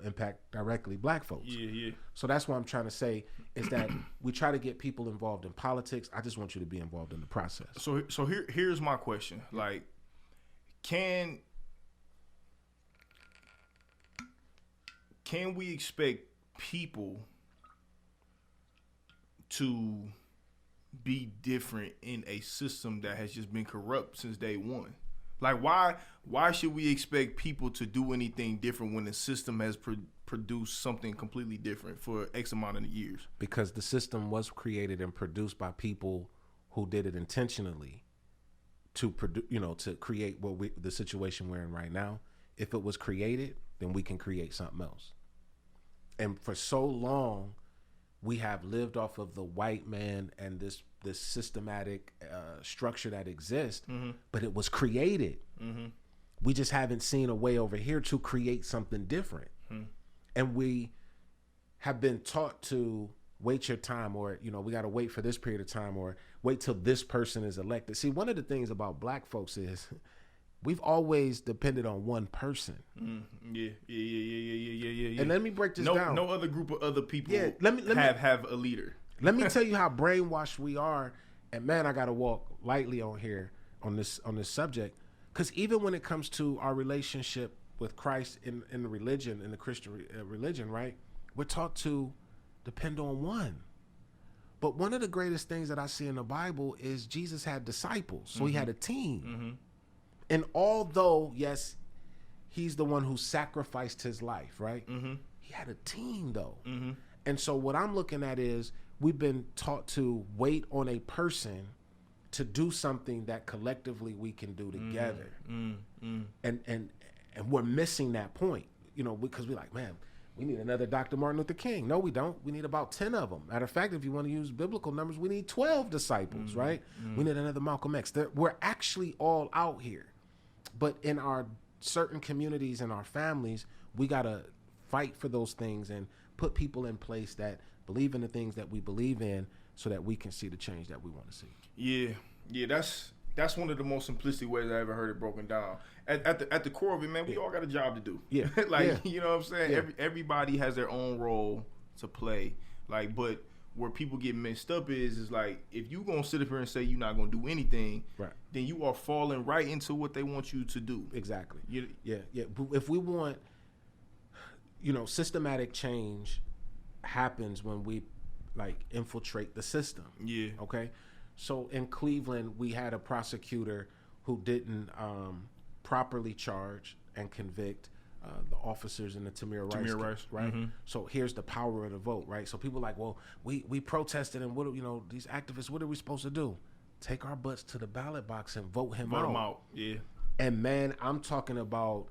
impact directly black folks. Yeah. So that's what I'm trying to say is that we try to get people involved in politics. I just want you to be involved in the process. So here's my question. Like, can we expect people to be different in a system that has just been corrupt since day one? Like, why should we expect people to do anything different when the system has produced something completely different for X amount of years? Because the system was created and produced by people who did it intentionally to to create the situation we're in right now. If it was created, then we can create something else. And for so long, we have lived off of the white man and this systematic structure that exists, but it was created. We just haven't seen a way over here to create something different. And we have been taught to wait your time, or, we got to wait for this period of time, or wait till this person is elected. See, one of the things about black folks is we've always depended on one person. Yeah. And let me break this down. No other group of other people have a leader. Let me tell you how brainwashed we are. And man, I got to walk lightly on here on this subject, because even when it comes to our relationship with Christ in the religion, in the Christian religion, right? We're taught to depend on one. But one of the greatest things that I see in the Bible is Jesus had disciples. So he had a team. And although, yes, he's the one who sacrificed his life, right? He had a team, though. And so what I'm looking at is we've been taught to wait on a person to do something that collectively we can do together. And we're missing that point, because we're like, man, we need another Dr. Martin Luther King. No, we don't. We need about 10 of them. Matter of fact, if you want to use biblical numbers, we need 12 disciples, right? We need another Malcolm X. We're actually all out here. But in our certain communities and our families, we got to fight for those things and put people in place that believe in the things that we believe in so that we can see the change that we want to see. Yeah, That's one of the most simplistic ways I ever heard it broken down. At the core of it, man, we all got a job to do. Yeah. You know what I'm saying? Yeah. Everybody has their own role to play. But where people get messed up is like, if you gonna sit up here and say you're not gonna do anything, right, then you are falling right into what they want you to do. Exactly. Yeah. If we want, systematic change happens when we infiltrate the system. Yeah. Okay. So in Cleveland, we had a prosecutor who didn't properly charge and convict the officers in the Tamir Rice, right? Mm-hmm. So here's the power of the vote, right? So people are like, well, we protested, and these activists, what are we supposed to do? Take our butts to the ballot box and vote him out. Yeah. And man, I'm talking about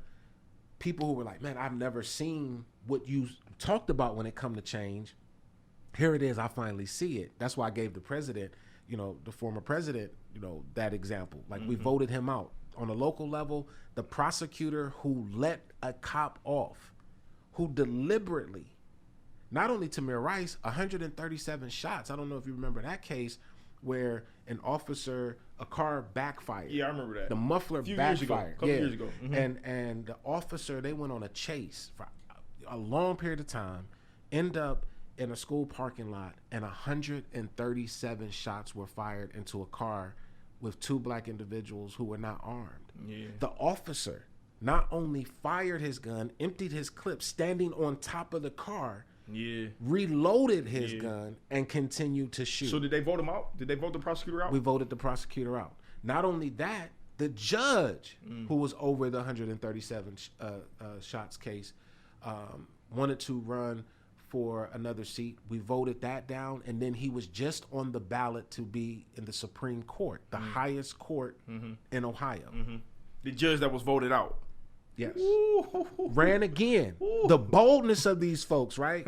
people who were like, man, I've never seen what you talked about when it come to change. Here it is. I finally see it. That's why I gave the president, the former president, that example. Like, we voted him out. On a local level, the prosecutor who let a cop off, who deliberately, not only Tamir Rice, 137 shots. I don't know if you remember that case where a car backfired. Yeah, I remember that. The muffler backfired. A couple years ago. Mm-hmm. And the officer, they went on a chase for a long period of time, end up in a school parking lot, and 137 shots were fired into a car with two black individuals who were not armed. Yeah. The officer not only fired his gun, emptied his clip, standing on top of the car, reloaded his gun, and continued to shoot. So did they vote him out? Did they vote the prosecutor out? We voted the prosecutor out. Not only that, the judge who was over the 137 shots case wanted to run for another seat. We voted that down, and then he was just on the ballot to be in the Supreme Court, the highest court in Ohio. Mm-hmm. The judge that was voted out. Yes. Ooh. Ran again. Ooh. The boldness of these folks, right?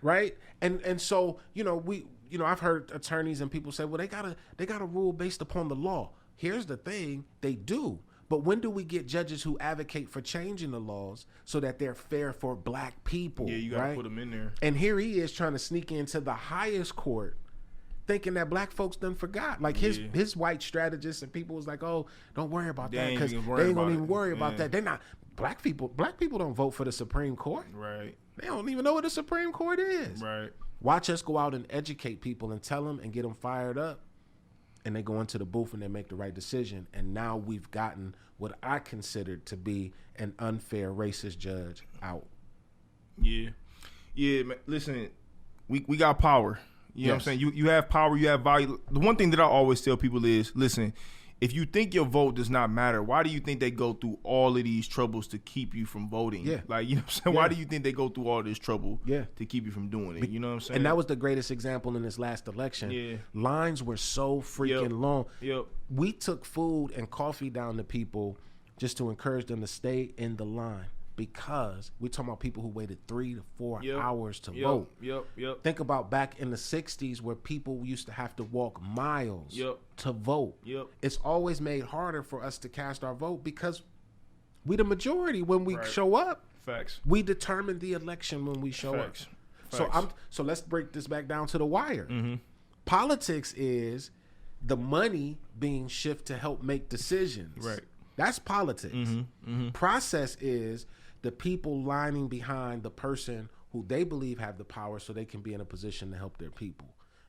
Right? And so, I've heard attorneys and people say, well, they gotta rule based upon the law. Here's the thing, they do. But when do we get judges who advocate for changing the laws so that they're fair for black people? Yeah, you got to put them in there. And here he is trying to sneak into the highest court thinking that black folks done forgot. Like his white strategists and people was like, oh, don't worry about that because they ain't going to even worry about that. They're not. Black people don't vote for the Supreme Court. Right. They don't even know what the Supreme Court is. Right. Watch us go out and educate people and tell them and get them fired up. And they go into the booth and they make the right decision. And now we've gotten what I considered to be an unfair racist judge out. Yeah. Yeah, man. Listen, we got power. You know what I'm saying? You have power, you have value. The one thing that I always tell people is, listen, if you think your vote does not matter, why do you think they go through all of these troubles to keep you from voting? Yeah. Like, you know what I'm saying? Yeah. Why do you think they go through all this trouble to keep you from doing it? You know what I'm saying? And that was the greatest example in this last election. Yeah. Lines were so freaking long. Yep. We took food and coffee down to people just to encourage them to stay in the line. Because we're talking about people who waited 3 to 4 hours to vote. Yep. Think about back in the 60s where people used to have to walk miles to vote. Yep. It's always made harder for us to cast our vote because we the majority when we show up. Facts. We determine the election when we show up. So let's break this back down to the wire. Mm-hmm. Politics is the money being shifted to help make decisions. Right. That's politics. Mm-hmm. Mm-hmm. Process is the people lining behind the person who they believe have the power so they can be in a position to help their people.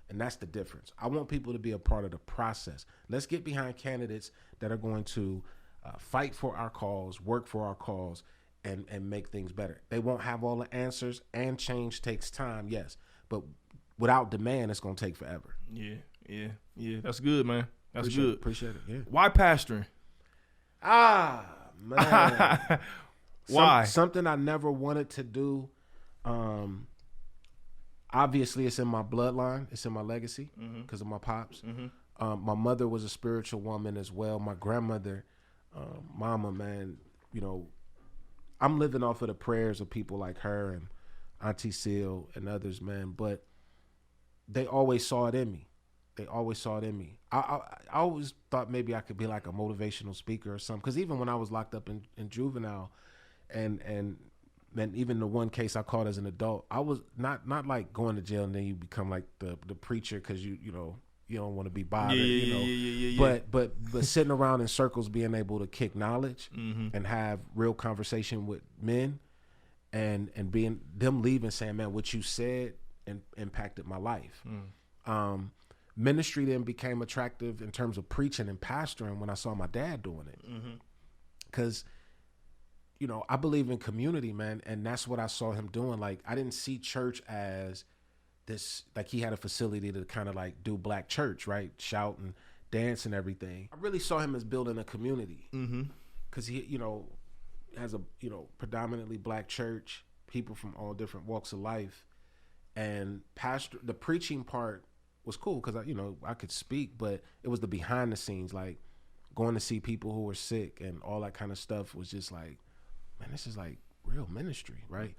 And that's the difference. I want people to be a part of the process. Let's get behind candidates that are going to fight for our cause, work for our cause, and make things better. They won't have all the answers, and change takes time, yes. But without demand, it's going to take forever. Yeah. That's good, man. That's good. Appreciate it, yeah. Why pastoring? Man. Why? Something I never wanted to do. Obviously, it's in my bloodline. It's in my legacy because of my pops. Mm-hmm. My mother was a spiritual woman as well. My grandmother, mama, man, I'm living off of the prayers of people like her and Auntie Seal and others, man. But they always saw it in me. I always thought maybe I could be like a motivational speaker or something. Because even when I was locked up in juvenile, and even the one case I caught as an adult, I was not like going to jail and then you become like the preacher because you you don't want to be bothered, Yeah. But sitting around in circles, being able to kick knowledge and have real conversation with men, and being them leaving saying, man, what you said impacted my life. Ministry then became attractive in terms of preaching and pastoring when I saw my dad doing it. Because, I believe in community, man. And that's what I saw him doing. Like, I didn't see church as this, like he had a facility to kind of like do black church, right? Shout and dance and everything. I really saw him as building a community. Because he, has a, predominantly black church, people from all different walks of life. And the preaching part was cool because I could speak, but it was the behind the scenes, like going to see people who were sick and all that kind of stuff was just like, man, this is like real ministry, right?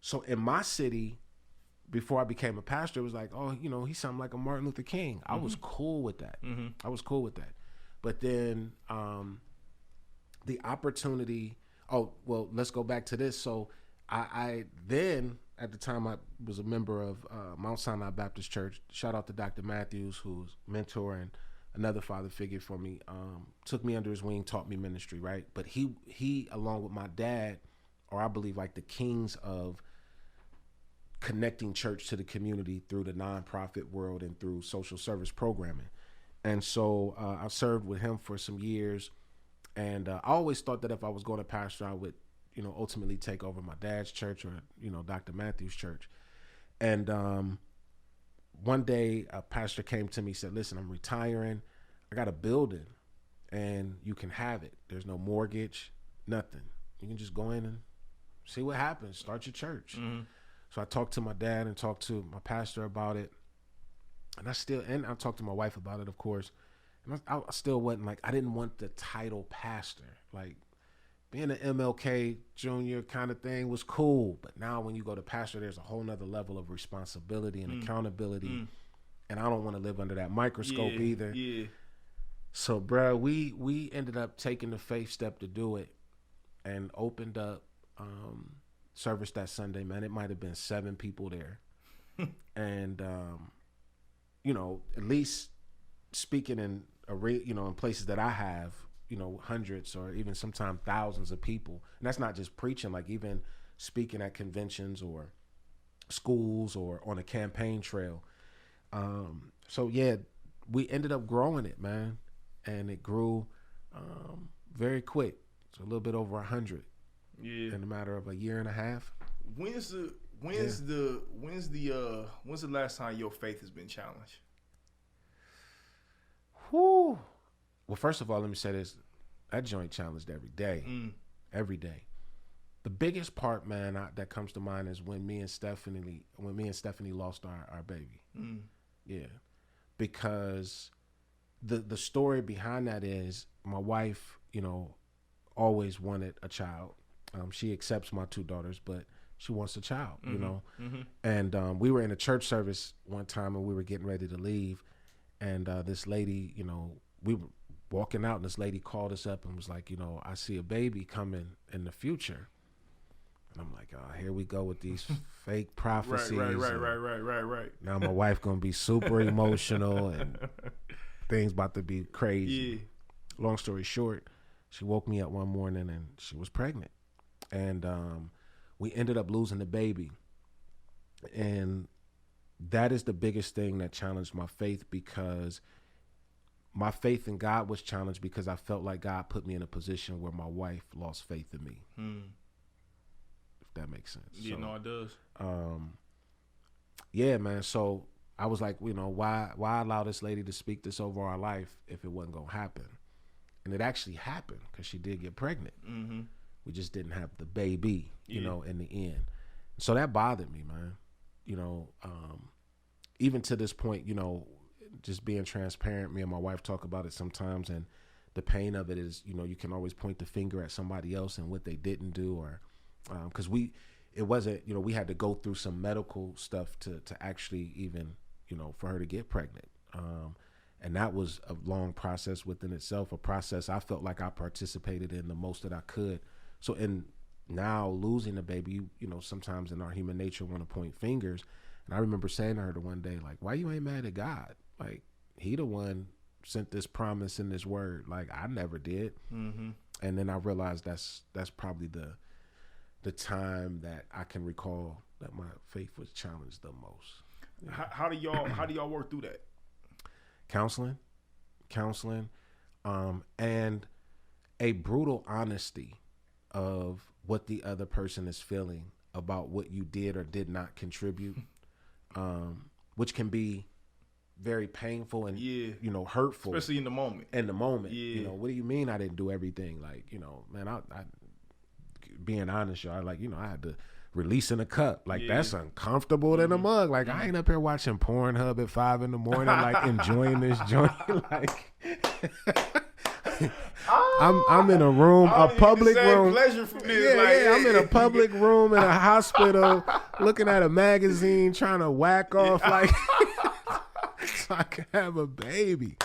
So in my city, before I became a pastor, it was like, oh, he sounded like a Martin Luther King. I was cool with that. I was cool with that. But then the opportunity, let's go back to this. So I then, at the time, I was a member of Mount Sinai Baptist Church. Shout out to Dr. Matthews, who's mentor and another father figure for me. Took me under his wing, taught me ministry, right? But he along with my dad, are I believe like the kings of connecting church to the community through the nonprofit world and through social service programming. And so I served with him for some years. And I always thought that if I was going to pastor, I would ultimately take over my dad's church or, Dr. Matthews' church. And one day a pastor came to me and said, listen, I'm retiring. I got a building and you can have it. There's no mortgage, nothing. You can just go in and see what happens. Start your church. So I talked to my dad and talked to my pastor about it. And I talked to my wife about it, of course. And I still wasn't I didn't want the title pastor. Like, being an MLK Jr. kind of thing was cool, but now when you go to pastor, there's a whole nother level of responsibility and accountability, and I don't want to live under that microscope either. So, bro, we ended up taking the faith step to do it, and opened up service that Sunday. Man, it might have been 7 people there, and at least speaking in in places that I have. Hundreds or even sometimes thousands of people. And that's not just preaching, like even speaking at conventions or schools or on a campaign trail. So yeah, we ended up growing it, man. And it grew very quick. So a little bit over 100 in a matter of a year and a half. When's the last time your faith has been challenged? Whew. Well, first of all, let me say this. That joint challenged every day. Every day. The biggest part, man, that comes to mind is when me and Stephanie lost our baby. Yeah. Because the story behind that is my wife, always wanted a child. She accepts my 2 daughters, but she wants a child, And we were in a church service one time and we were getting ready to leave. And this lady, we were walking out and this lady called us up and was like, I see a baby coming in the future. And I'm like, oh, here we go with these fake prophecies. Right. Now my wife gonna be super emotional and things about to be crazy. Long story short, she woke me up one morning and she was pregnant. And we ended up losing the baby. And that is the biggest thing that challenged my faith, because my faith in God was challenged because I felt like God put me in a position where my wife lost faith in me. If that makes sense. Yeah, no, it does. Yeah, man. So I was like, why allow this lady to speak this over our life if it wasn't going to happen? And it actually happened because she did get pregnant. We just didn't have the baby, in the end. So that bothered me, man. Even to this point, just being transparent, me and my wife talk about it sometimes, and the pain of it is, you can always point the finger at somebody else and what they didn't do, or because it wasn't, we had to go through some medical stuff to actually even, for her to get pregnant. And that was a long process within itself, a process I felt like I participated in the most that I could. So in now losing a baby, sometimes in our human nature want to point fingers. And I remember saying to her the one day, like, why you ain't mad at God? Like, he the one sent this promise and this word. Like, I never did. And then I realized that's probably the time that I can recall that my faith was challenged the most. Yeah. How do y'all work through that? Counseling, and a brutal honesty of what the other person is feeling about what you did or did not contribute, which can be very painful and hurtful, especially in the moment. Yeah. What do you mean I didn't do everything? Like, man, I being honest, y'all, like, I had to release in a cup. Like, that's uncomfortable than a mug. Like, I ain't up here watching Pornhub at 5 a.m, like enjoying this joint. Like, I'm in a room, a public room. I'm in a public room in a hospital, looking at a magazine, trying to whack off, like, so I can have a baby.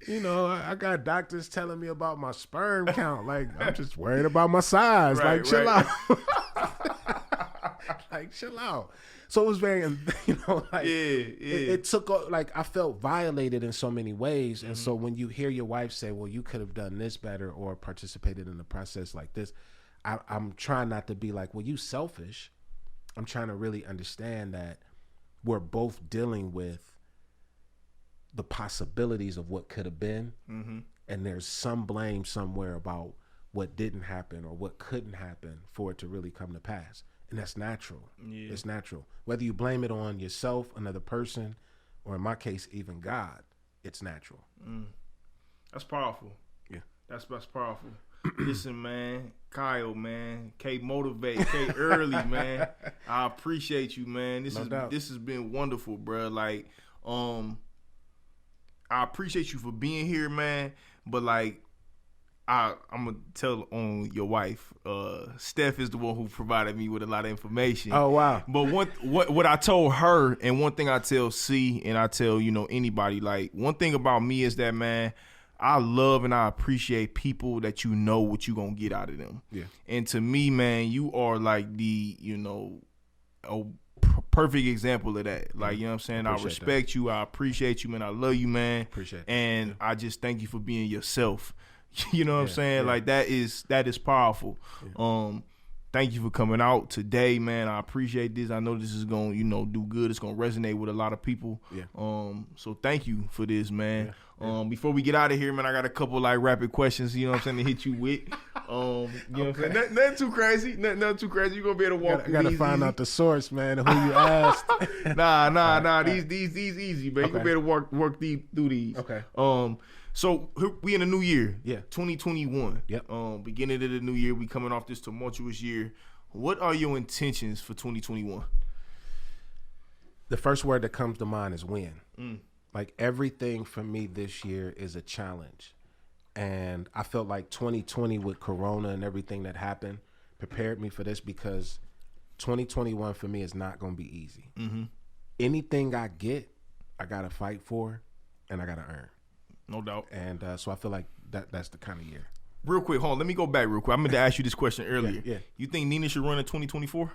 I got doctors telling me about my sperm count. Like, I'm just worried about my size. Like, chill out. Like, chill out. So it was very, it took, like, I felt violated in so many ways. And so when you hear your wife say, well, you could have done this better or participated in the process like this, I'm trying not to be like, well, you selfish. I'm trying to really understand that we're both dealing with the possibilities of what could have been. And there's some blame somewhere about what didn't happen or what couldn't happen for it to really come to pass. And that's natural. Yeah. It's natural. Whether you blame it on yourself, another person, or in my case, even God, it's natural. That's powerful. Yeah. That's powerful. Listen, man, Kyle, man, K Motivate, K Earley, man. I appreciate you, man. This has been wonderful, bro. Like, I appreciate you for being here, man. But like, I'm gonna tell on your wife. Steph is the one who provided me with a lot of information. Oh wow! But what I told her, and one thing I tell C, and I tell anybody, like, one thing about me is that, man, I love and I appreciate people that what you gonna get out of them. Yeah. And to me, man, you are like the a perfect example of that. Like, you know what I'm saying? I respect you. I appreciate you, man. I love you, man. Appreciate it. And I just thank you for being yourself. You know what I'm saying? Yeah. Like, that is powerful. Yeah. Thank you for coming out today, man. I appreciate this. I know this is going to, do good. It's going to resonate with a lot of people. Yeah. So thank you for this, man. Yeah. Before we get out of here, man, I got a couple like rapid questions, you know what I'm saying, to hit you with. You know what I'm saying? Nothing too crazy. Nothing too crazy. You're going to be able to walk through these. Got to find out the source, man, who you asked. Nah. These easy, man. Okay. You're going to be able to work through these. Okay. So we in a new year, 2021. Yep. Beginning of the new year, we coming off this tumultuous year. What are your intentions for 2021? The first word that comes to mind is win. Like, everything for me this year is a challenge, and I felt like 2020 with Corona and everything that happened prepared me for this, because 2021 for me is not going to be easy. Anything I get, I got to fight for, and I got to earn. No doubt. And so I feel like that's the kind of year. Real quick, hold on. Let me go back real quick. I meant to ask you this question earlier. Yeah. You think Nina should run in 2024?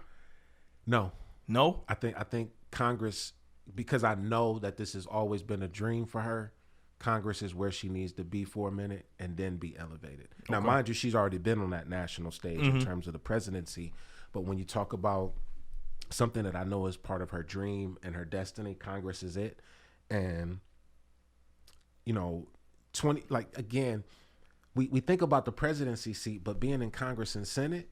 No. No? I think Congress, because I know that this has always been a dream for her, Congress is where she needs to be for a minute and then be elevated. Okay. Now, mind you, she's already been on that national stage in terms of the presidency. But when you talk about something that I know is part of her dream and her destiny, Congress is it. And we think about the presidency seat, but being in Congress and Senate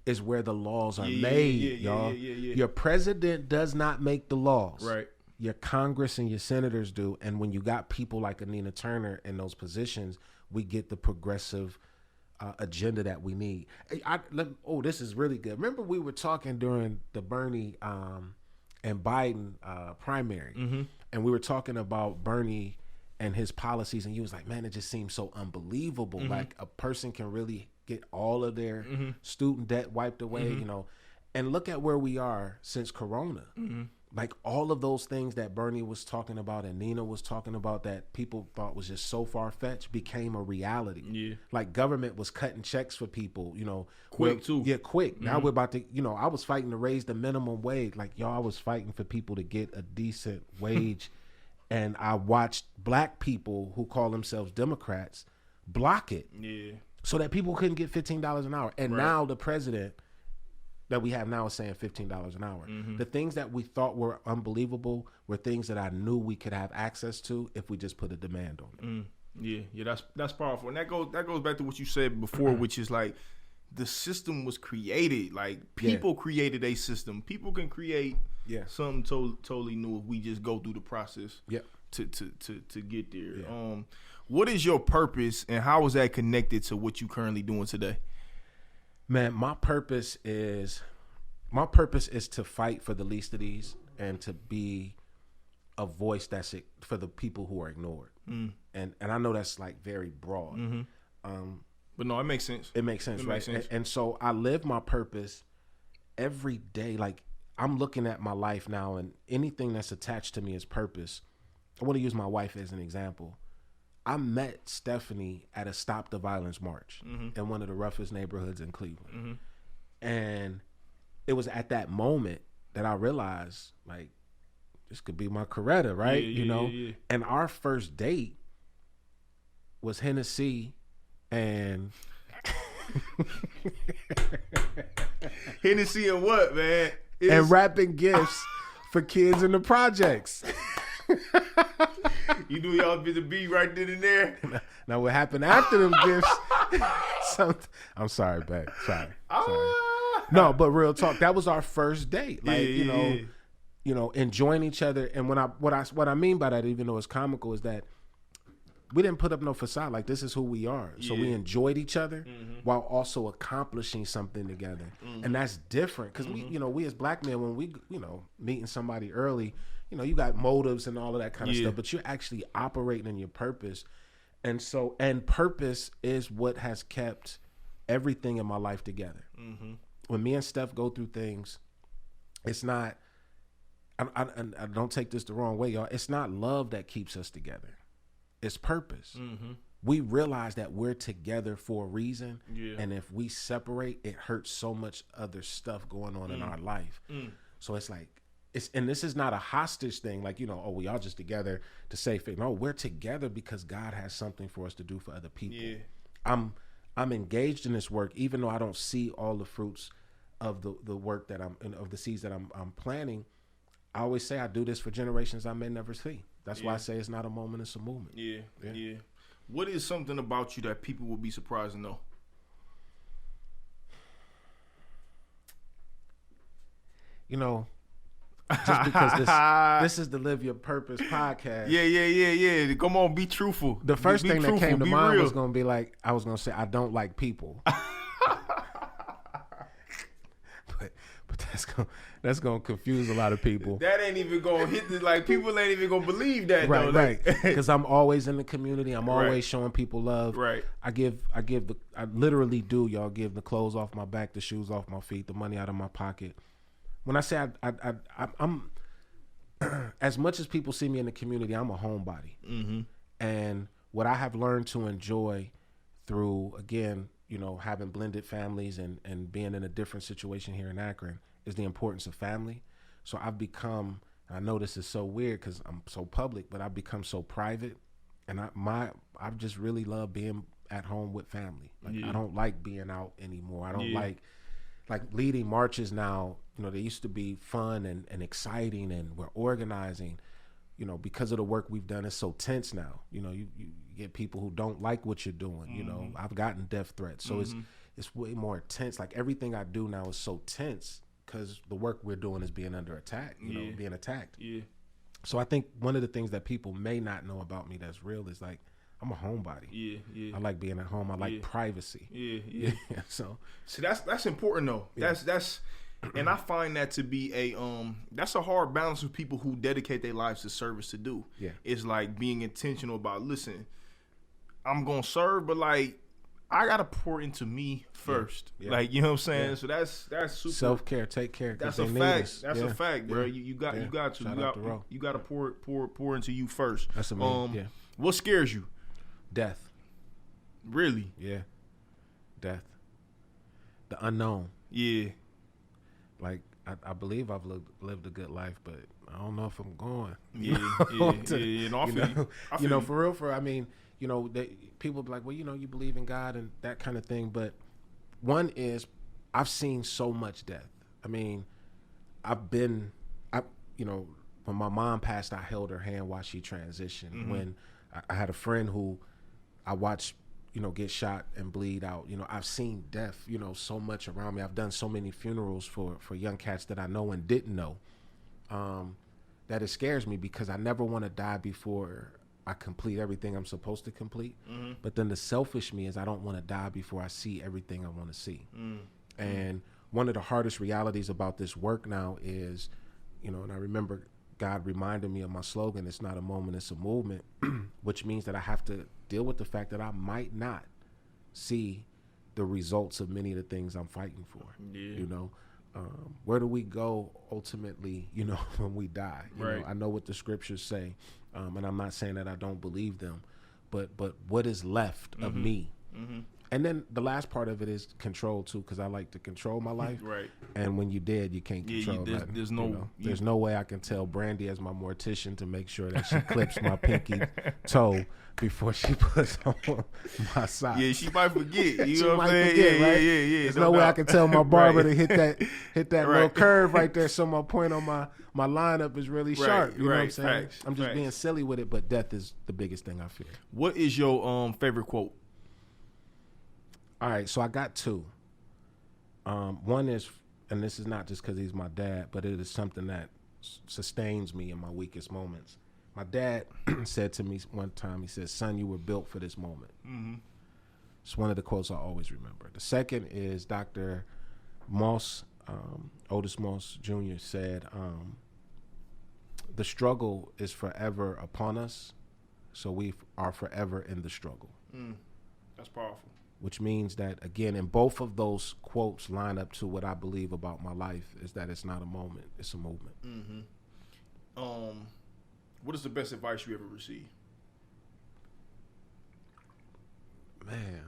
is where the laws are made, y'all. Your president does not make the laws. Right. Your Congress and your senators do. And when you got people like Anina Turner in those positions, we get the progressive agenda that we need. This is really good. Remember we were talking during the Bernie and Biden primary, and we were talking about Bernie and his policies, and you was like, man, it just seems so unbelievable. Like, a person can really get all of their student debt wiped away, and look at where we are since Corona. Like, all of those things that Bernie was talking about and Nina was talking about that people thought was just so far-fetched became a reality. Yeah. Like, government was cutting checks for people, Quick, too. Yeah, quick. Now we're about to, I was fighting to raise the minimum wage. Like, y'all, I was fighting for people to get a decent wage And I watched black people who call themselves Democrats block it. Yeah. So that people couldn't get $15 an hour. And now the president that we have now is saying $15 an hour. Mm-hmm. The things that we thought were unbelievable were things that I knew we could have access to if we just put a demand on it. Yeah, that's powerful. And that goes back to what you said before, which is like the system was created. Like people created a system. People can create something totally new if we just go through the process to get there. Yeah. What is your purpose and how is that connected to what you currently doing today? Man, my purpose is to fight for the least of these and to be a voice that's for the people who are ignored. And I know that's like very broad. But no, it makes sense. It makes sense, right? And so I live my purpose every day. Like I'm looking at my life now and anything that's attached to me as purpose. I want to use my wife as an example. I met Stephanie at a Stop the Violence march in one of the roughest neighborhoods in Cleveland. And it was at that moment that I realized, like, this could be my Coretta, right? Yeah. And our first date was Hennessy and... Hennessy and what, man? And wrapping gifts for kids in the projects. You do y'all be the beat right then and there. Now what happened after them gifts? I'm sorry, babe. Sorry. No, but real talk. That was our first date. Like enjoying each other. And what I mean by that, even though it's comical, is that we didn't put up no facade. Like this is who we are. So we enjoyed each other while also accomplishing something together. And that's different because we as black men, when we meeting somebody early. You got motives and all of that kind of stuff, but you're actually operating in your purpose. And purpose is what has kept everything in my life together. When me and Steph go through things, it's not, I don't take this the wrong way, y'all. It's not love that keeps us together. It's purpose. We realize that we're together for a reason. And if we separate, it hurts so much other stuff going on in our life. So it's like, and this is not a hostage thing, like, we all just together to say, no, we're together because God has something for us to do for other people. Yeah. I'm engaged in this work, even though I don't see all the fruits of the work that of the seeds that I'm planting. I always say I do this for generations I may never see. That's why I say it's not a moment, it's a movement. Yeah. What is something about you that people will be surprised to know? Just because this is the Live Your Purpose podcast. Yeah. Come on, be truthful. The first thing that came to mind was going to be like, I was going to say, I don't like people. but that's going to confuse a lot of people. That ain't even going to hit people ain't even going to believe that. Right. Because I'm always in the community. I'm always showing people love. Right. I literally do, y'all, give the clothes off my back, the shoes off my feet, the money out of my pocket. When I say I'm as much as people see me in the community, I'm a homebody. And what I have learned to enjoy through, again, having blended families and being in a different situation here in Akron is the importance of family. So I've become, I know this is so weird because I'm so public, but I've become so private. And I just really love being at home with family. Like I don't like being out anymore. I don't like leading marches now. They used to be fun and exciting, and we're organizing. Because of the work we've done, it's so tense now. You get people who don't like what you're doing. I've gotten death threats, so it's way more intense. Like everything I do now is so tense because the work we're doing is being under attack. Being attacked. Yeah. So I think one of the things that people may not know about me that's real is like I'm a homebody. Yeah. I like being at home. I like privacy. Yeah. So see, that's important though. Yeah. That's. And I find that to be that's a hard balance with people who dedicate their lives to service to do. Yeah. It's like being intentional about, listen, I'm going to serve, but like, I got to pour into me first. Yeah. Like, you know what I'm saying? Yeah. So that's super. Self-care, take care. That's a fact. That's a fact, bro. You got to. You got to pour into you first. That's amazing. What scares you? Death. Really? Yeah. Death. The unknown. Yeah. Like I believe I've lived a good life, but I don't know if I'm going. Yeah. No, I feel you. For real. I mean, people be like, well, you believe in God and that kind of thing. But one is, I've seen so much death. I mean, when my mom passed, I held her hand while she transitioned. Mm-hmm. When I had a friend who I watched, get shot and bleed out. I've seen death, so much around me. I've done so many funerals for young cats that I know and didn't know, that it scares me because I never want to die before I complete everything I'm supposed to complete. Mm-hmm. But then the selfish me is I don't want to die before I see everything I want to see. Mm-hmm. And one of the hardest realities about this work now is, and I remember God reminded me of my slogan, it's not a moment, it's a movement, which means that I have to deal with the fact that I might not see the results of many of the things I'm fighting for. Yeah. Where do we go ultimately, when we die? I know what the scriptures say, and I'm not saying that I don't believe them, but what is left of me? Mm-hmm. And then the last part of it is control too, because I like to control my life. Right. And when you're dead, you can't control that. There's no way I can tell Brandy as my mortician to make sure that she clips my pinky toe before she puts on my sock. Yeah, she might forget. You know what I'm saying? Yeah. There's no way I can tell my barber to hit that little curve right there, so my point on my lineup is really sharp. You know what I'm saying? Facts. I'm just being silly with it, but death is the biggest thing I fear. What is your favorite quote? All right, so I got two. One is, and this is not just because he's my dad, but it is something that sustains me in my weakest moments. My dad said to me one time, he said, "Son, you were built for this moment." Mm-hmm. It's one of the quotes I always remember. The second is Dr. Moss, Otis Moss Jr. said, "The struggle is forever upon us, so we are forever in the struggle." That's powerful. Which means that, again, in both of those quotes line up to what I believe about my life, is that it's not a moment, it's a movement. Mm-hmm. What is the best advice you ever received? Man,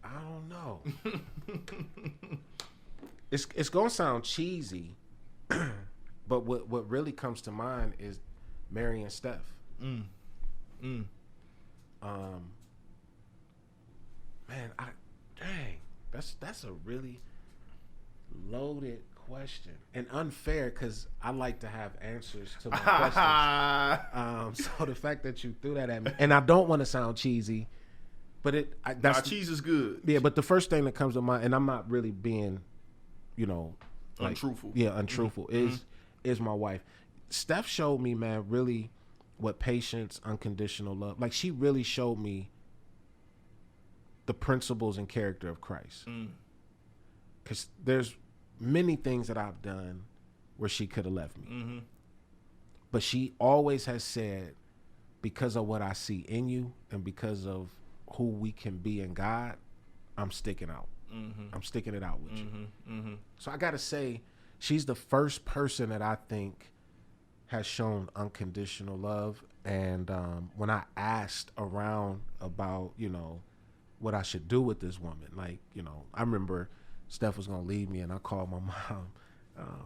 I don't know. It's gonna sound cheesy, but what really comes to mind is Mary and Steph. Man, that's a really loaded question and unfair because I like to have answers to my questions. So the fact that you threw that at me, and I don't want to sound cheesy, but cheese is good. Yeah, but the first thing that comes to mind, and I'm not really being, untruthful. Yeah, untruthful is my wife. Steph showed me, man, really what patience, unconditional love. Like, she really showed me the principles and character of Christ. Because there's many things that I've done where she could have left me. Mm-hmm. But she always has said, because of what I see in you and because of who we can be in God, I'm sticking out. Mm-hmm. I'm sticking it out with you. Mm-hmm. So I got to say, she's the first person that I think has shown unconditional love. And when I asked around about, what I should do with this woman. Like, I remember Steph was going to leave me and I called my mom.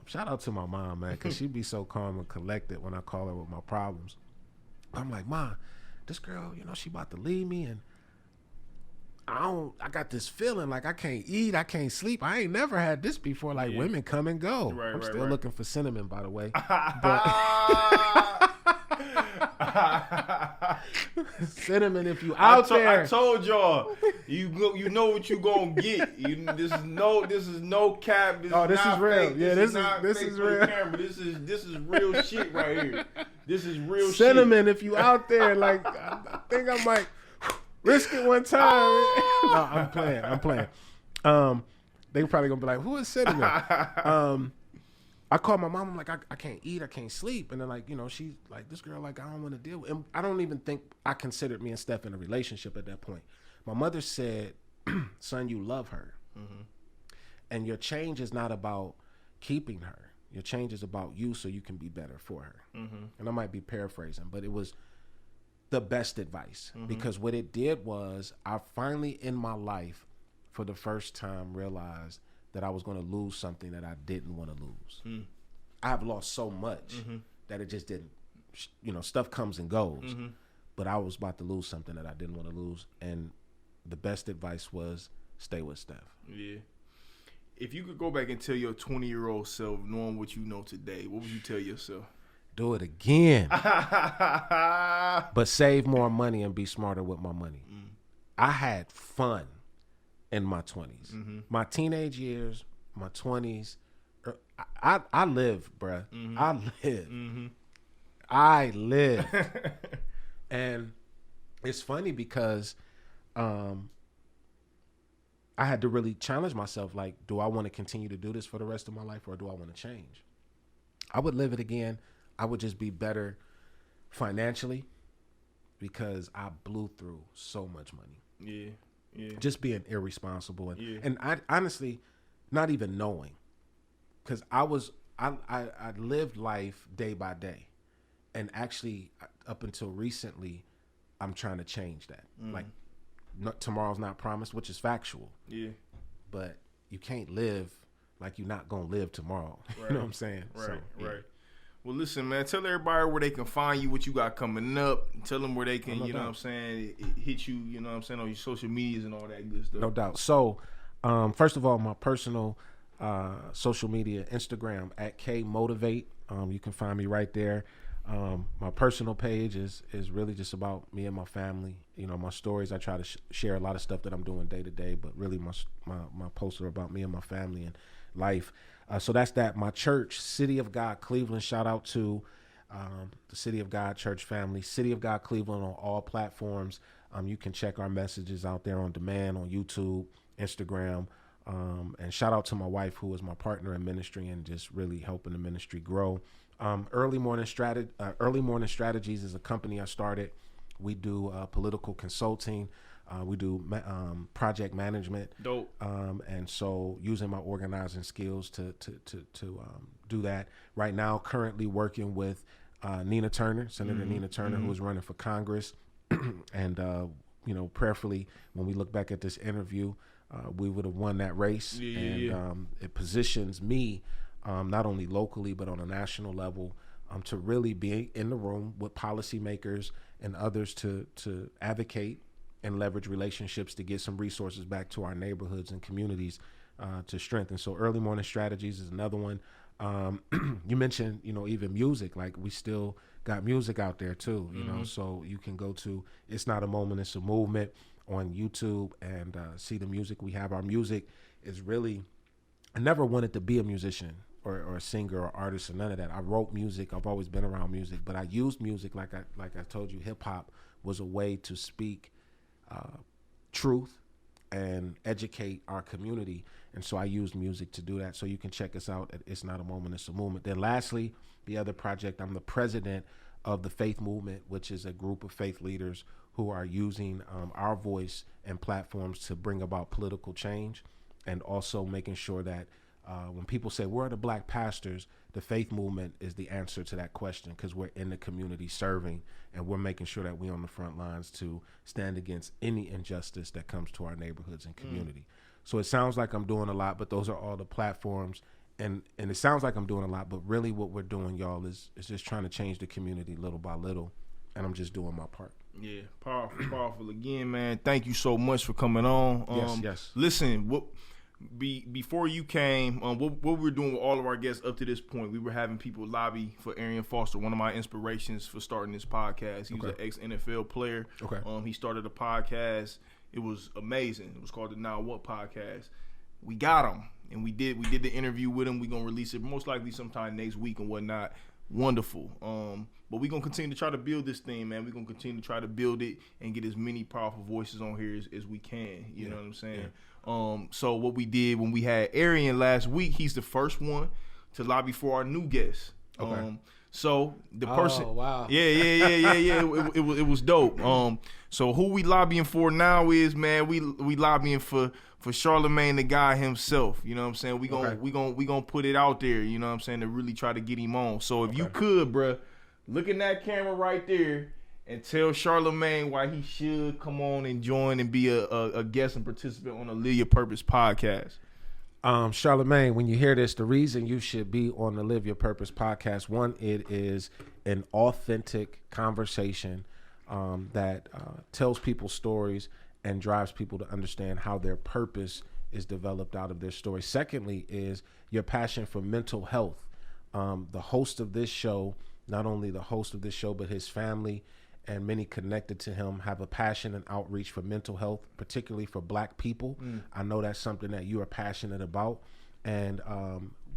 Shout out to my mom, man, because she'd be so calm and collected when I call her with my problems. I'm like, "Ma, this girl, she about to leave me and I got this feeling like I can't eat, I can't sleep. I ain't never had this before. Like, women come and go." I'm still looking for cinnamon, by the way. Cinnamon, if you out there. I told y'all, you know what you gonna get. This is no cap. This is real. Fake. Yeah, this is real. Camera. This is real shit right here. This is real cinnamon, shit. If you out there, like, I think I might risk it one time. No, I'm playing. They probably gonna be like, "Who is cinnamon?" I called my mom. I'm like, I can't eat, I can't sleep. And then, like, she's like, this girl, like, I don't want to deal with. And I don't even think I considered me and Steph in a relationship at that point. My mother said, "Son, you love her. Mm-hmm. And your change is not about keeping her. Your change is about you so you can be better for her." Mm-hmm. And I might be paraphrasing, but it was the best advice. Mm-hmm. Because what it did was I finally in my life for the first time realized that I was going to lose something that I didn't want to lose. I have lost so much that it just didn't, stuff comes and goes. But I was about to lose something that I didn't want to lose. And the best advice was stay with Steph. Yeah. If you could go back and tell your 20-year-old self, knowing what you know today, what would you tell yourself? Do it again. But save more money and be smarter with my money. I had fun in my 20s. My teenage years, my 20s, I lived, bruh. I lived. I lived. And it's funny because I had to really challenge myself, like, do I want to continue to do this for the rest of my life, or do I want to change? I would live it again. I would just be better financially because I blew through so much money. Yeah. Just being irresponsible. And I honestly, not even knowing, because I lived life day by day. And actually, up until recently, I'm trying to change that. Like, tomorrow's not promised, which is factual. Yeah. But you can't live like you're not going to live tomorrow. Right. You know what I'm saying? Right, right. Well, listen, man, tell everybody where they can find you, what you got coming up. Tell them where they can, you know what I'm saying, hit you, you know what I'm saying, on your social medias and all that good stuff. No doubt. So, first of all, my personal social media, Instagram, @KMotivate. You can find me right there. My personal page is really just about me and my family. You know, my stories, I try to share a lot of stuff that I'm doing day to day, but really my posts are about me and my family and life. So that's that. My church, City of God Cleveland, shout out to the City of God church family, City of God Cleveland on all platforms. You can check our messages out there on demand on YouTube, Instagram. And shout out to my wife, who is my partner in ministry and just really helping the ministry grow. Early Morning Strategies is a company I started. We do political consulting. We do project management. Dope. And so using my organizing skills to do that. Right now, currently working with Nina Turner, Senator Nina Turner, who is running for Congress. And, prayerfully, when we look back at this interview, we would have won that race. It positions me not only locally but on a national level to really be in the room with policymakers and others to advocate and leverage relationships to get some resources back to our neighborhoods and communities to strengthen. So Early Morning Strategies is another one. You mentioned, even music, like we still got music out there too, you know, so you can go to It's Not a Moment, It's a Movement on YouTube and see the music. We have our music is really, I never wanted to be a musician or a singer or artist or none of that. I wrote music. I've always been around music, but I used music, like I told you, hip hop was a way to speak truth and educate our community. And so I used music to do that. So you can check us out at It's Not a Moment, It's a Movement. Then lastly, the other project, I'm the president of the Faith Movement, which is a group of faith leaders who are using our voice and platforms to bring about political change, and also making sure that when people say, where are the black pastors, the Faith Movement is the answer to that question, because we're in the community serving, and we're making sure that we're on the front lines to stand against any injustice that comes to our neighborhoods and community. So it sounds like I'm doing a lot, but those are all the platforms. And it sounds like I'm doing a lot, but really what we're doing, y'all, is just trying to change the community little by little, and I'm just doing my part. Yeah, powerful. Again, man, thank you so much for coming on. Yes. Listen, before you came, what we were doing with all of our guests up to this point, we were having people lobby for Arian Foster, one of my inspirations for starting this podcast. He was an ex-NFL player. Okay. He started a podcast. It was amazing. It was called the Now What Podcast. We got him, and we did the interview with him. We're going to release it most likely sometime next week and whatnot. Wonderful. But we're going to continue to try to build this thing, man. We're going to continue to try to build it and get as many powerful voices on here as we can. You know what I'm saying? Yeah. So what we did when we had Arian last week, he's the first one to lobby for our new guest. Okay. So the person, wow. Yeah. It was dope. So who we lobbying for now is, man, we lobbying for Charlemagne the guy himself. You know what I'm saying? We gonna put it out there. You know what I'm saying, to really try to get him on. So if you could, bruh, look in that camera right there and tell Charlemagne why he should come on and join and be a guest and participant on the Live Your Purpose podcast. Charlamagne, when you hear this, the reason you should be on the Live Your Purpose podcast, one, it is an authentic conversation that tells people stories and drives people to understand how their purpose is developed out of their story. Secondly is your passion for mental health. The host of this show, not only the host of this show, but his family and many connected to him have a passion and outreach for mental health, particularly for Black people. I know that's something that you are passionate about. And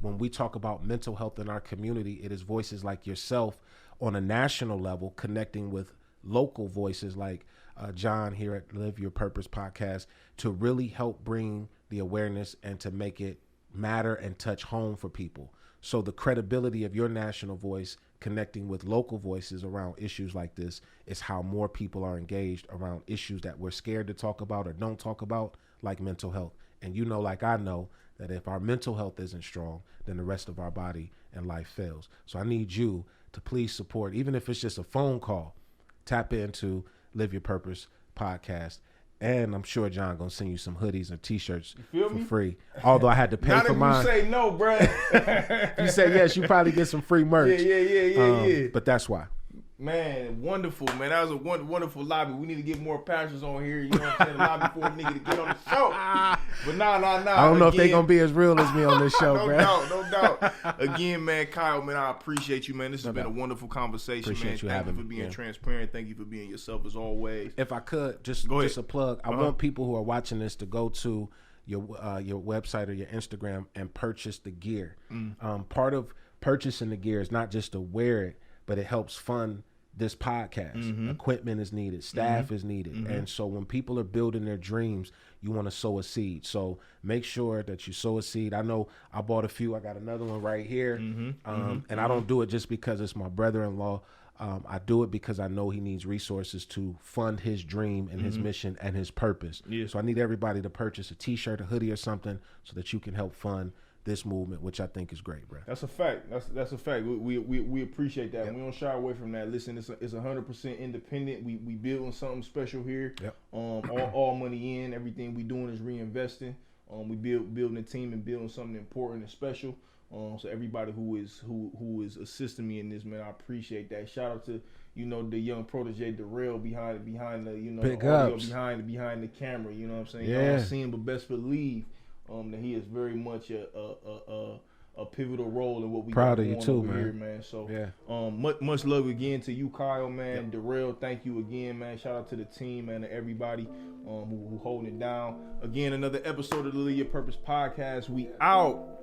when we talk about mental health in our community, it is voices like yourself on a national level connecting with local voices like John here at Live Your Purpose podcast to really help bring the awareness and to make it matter and touch home for people. So the credibility of your national voice connecting with local voices around issues like this is how more people are engaged around issues that we're scared to talk about or don't talk about, like mental health. And you know, like I know, that if our mental health isn't strong, then the rest of our body and life fails. So I need you to please support, even if it's just a phone call, tap into Live Your Purpose podcast. And I'm sure John gonna send you some hoodies or T-shirts for free. Although I had to pay for mine. Not if you say no, bro. If you say yes, you probably get some free merch. Yeah. But that's why. Man, wonderful, man. That was a wonderful lobby. We need to get more pastors on here. You know what I'm saying? Lobby for a nigga to get on the show. But nah. I don't know if they gonna be as real as me on this show, no bro. No doubt. Again, man, Kyle, man, I appreciate you, man. This has been a wonderful conversation, Appreciate man. Thank you for being transparent. Thank you for being yourself as always. If I could, just a plug. I want people who are watching this to go to your website or your Instagram and purchase the gear. Part of purchasing the gear is not just to wear it, but it helps fund this podcast. Equipment is needed, staff is needed. And so when people are building their dreams, you want to sow a seed. So make sure that you sow a seed. I know I bought a few. I got another one right here. And I don't do it just because it's my brother-in-law. I do it because I know he needs resources to fund his dream and his mission and his purpose. Yeah. So I need everybody to purchase a T-shirt, a hoodie or something so that you can help fund this movement, which I think is great, bro. That's a fact. That's a fact. We appreciate that. Yep. We don't shy away from that. Listen, it's 100% independent. We building something special here. Yep. All money in. Everything we doing is reinvesting. We building a team and building something important and special. So everybody who is assisting me in this, man, I appreciate that. Shout out to the young protege Darrell behind the Big audio, ups. behind the camera. You know what I'm saying? Yeah. Y'all don't see him, but best believe that he is very much a pivotal role in what we proud got of you going too, over man. here, man. So yeah. Much love again to you, Kyle, man. Yep. Darrell, thank you again, man. Shout out to the team, man, and everybody who holding it down. Again, another episode of the Live Your Purpose podcast. We out.